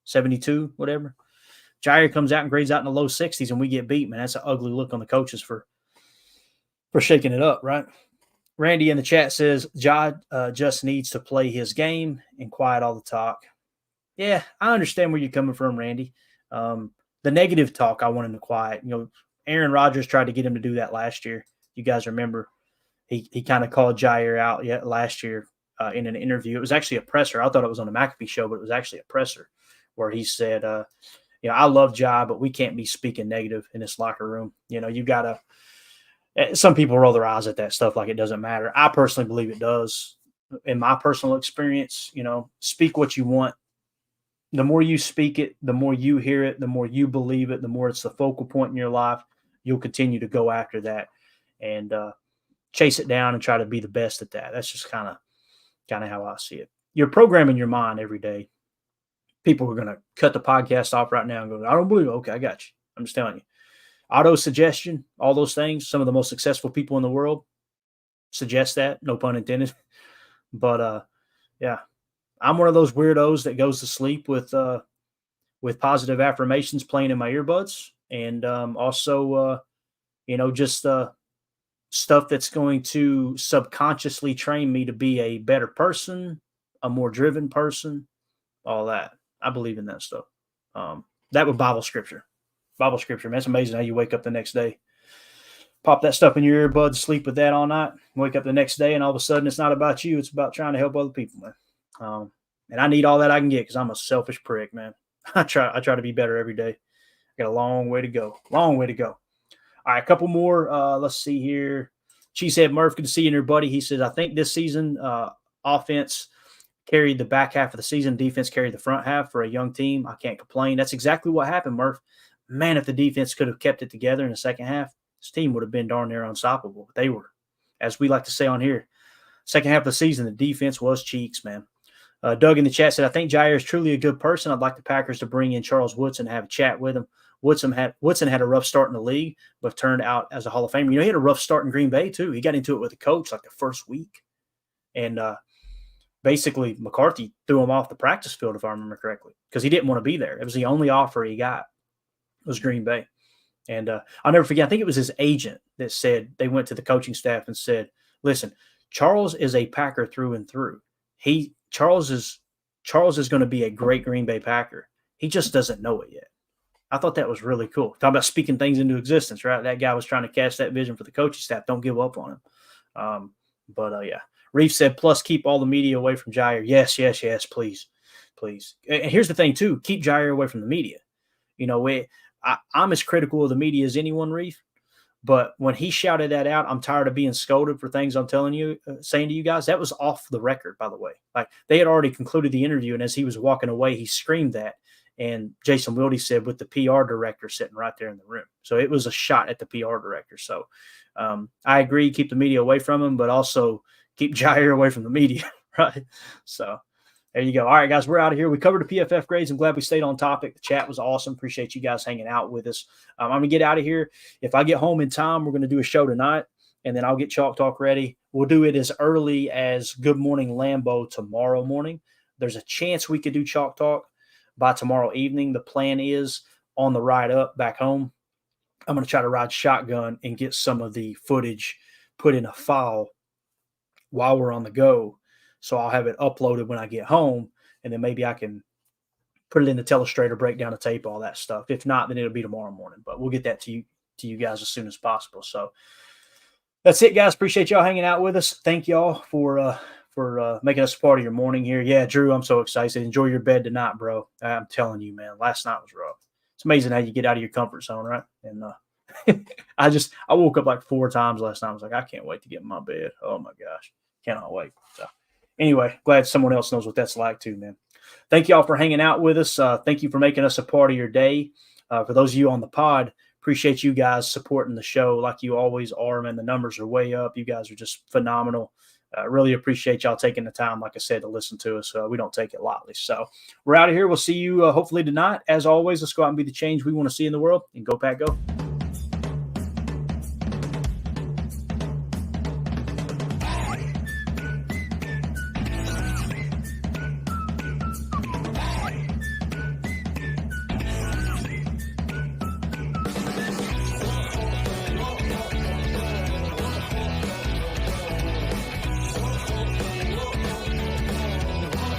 72, whatever? Jair comes out and grades out in the low 60s and we get beat, man. That's an ugly look on the coaches for shaking it up, right? Randy in the chat says, just needs to play his game and quiet all the talk. Yeah, I understand where you're coming from, Randy. The negative talk, I want him to quiet. Aaron Rodgers tried to get him to do that last year. You guys remember he kind of called Jair out last year in an interview. It was actually a presser. I thought it was on the McAfee show, but it was actually a presser where he said, I love Jai, but we can't be speaking negative in this locker room. You got to. Some people roll their eyes at that stuff like it doesn't matter. I personally believe it does. In my personal experience, speak what you want. The more you speak it, the more you hear it, the more you believe it, the more it's the focal point in your life, you'll continue to go after that and chase it down and try to be the best at that. That's just kind of how I see it. You're programming your mind every day. People are going to cut the podcast off right now and go, I don't believe it. Okay, I got you. I'm just telling you. Auto suggestion, all those things. Some of the most successful people in the world suggest that, no pun intended. But yeah, I'm one of those weirdos that goes to sleep with positive affirmations playing in my earbuds, and also just stuff that's going to subconsciously train me to be a better person, a more driven person, all that. I believe in that stuff. That with Bible scripture. Bible scripture, man. It's amazing how you wake up the next day, pop that stuff in your earbuds, sleep with that all night, wake up the next day, and all of a sudden it's not about you. It's about trying to help other people, man. And I need all that I can get because I'm a selfish prick, man. I try to be better every day. I got a long way to go. Long way to go. All right, a couple more. Let's see here. Cheesehead Murph, good to see you and your buddy. He says, I think this season offense carried the back half of the season. Defense carried the front half for a young team. I can't complain. That's exactly what happened, Murph. Man, if the defense could have kept it together in the second half, this team would have been darn near unstoppable. They were as we like to say on here, second half of the season, the defense was cheeks, man. Doug in the chat said, I think Jair is truly a good person. I'd like the Packers to bring in Charles Woodson and have a chat with him. Woodson had a rough start in the league, but turned out as a Hall of Famer. He had a rough start in Green Bay, too. He got into it with the coach like the first week. And basically, McCarthy threw him off the practice field, if I remember correctly, because he didn't want to be there. It was the only offer he got was Green Bay. And I'll never forget, I think it was his agent that said, they went to the coaching staff and said, listen, Charles is a Packer through and through. Charles is going to be a great Green Bay Packer. He just doesn't know it yet. I thought that was really cool. Talking about speaking things into existence, right? That guy was trying to cast that vision for the coaching staff. Don't give up on him. Yeah. Reef said, plus keep all the media away from Jair. Yes, please. And here's the thing, too. Keep Jair away from the media. You know, I'm as critical of the media as anyone, Reef. But when he shouted that out, I'm tired of being scolded for things I'm saying to you guys. That was off the record, by the way. Like, they had already concluded the interview, and as he was walking away, he screamed that. And Jason Wilde said, with the PR director sitting right there in the room. So it was a shot at the PR director. So I agree, keep the media away from him, but also keep Jair away from the media, right? So there you go. All right, guys, we're out of here. We covered the PFF grades. I'm glad we stayed on topic. The chat was awesome. Appreciate you guys hanging out with us. I'm going to get out of here. If I get home in time, we're going to do a show tonight, and then I'll get Chalk Talk ready. We'll do it as early as Good Morning Lambeau tomorrow morning. There's a chance we could do Chalk Talk by tomorrow evening. The plan is on the ride up back home, I'm going to try to ride shotgun and get some of the footage put in a file while we're on the go. So I'll have it uploaded when I get home, and then maybe I can put it in the Telestrator, break down the tape, all that stuff. If not, then it'll be tomorrow morning, but we'll get that to you guys as soon as possible. So that's it, guys. Appreciate y'all hanging out with us. Thank y'all for making us a part of your morning here. Yeah, Drew, I'm so excited. Enjoy your bed tonight, bro. I'm telling you, man, last night was rough. It's amazing how you get out of your comfort zone, right? And I woke up like 4 times last night. I was like, I can't wait to get in my bed. Oh my gosh. Cannot wait. So anyway, glad someone else knows what that's like too, man. Thank y'all for hanging out with us. Thank you for making us a part of your day. For those of you on the pod, appreciate you guys supporting the show like you always are, man. The numbers are way up. You guys are just phenomenal. Really appreciate y'all taking the time, like I said, to listen to us. We don't take it lightly. So we're out of here. We'll see you hopefully tonight. As always, let's go out and be the change we want to see in the world, and go Pack Go.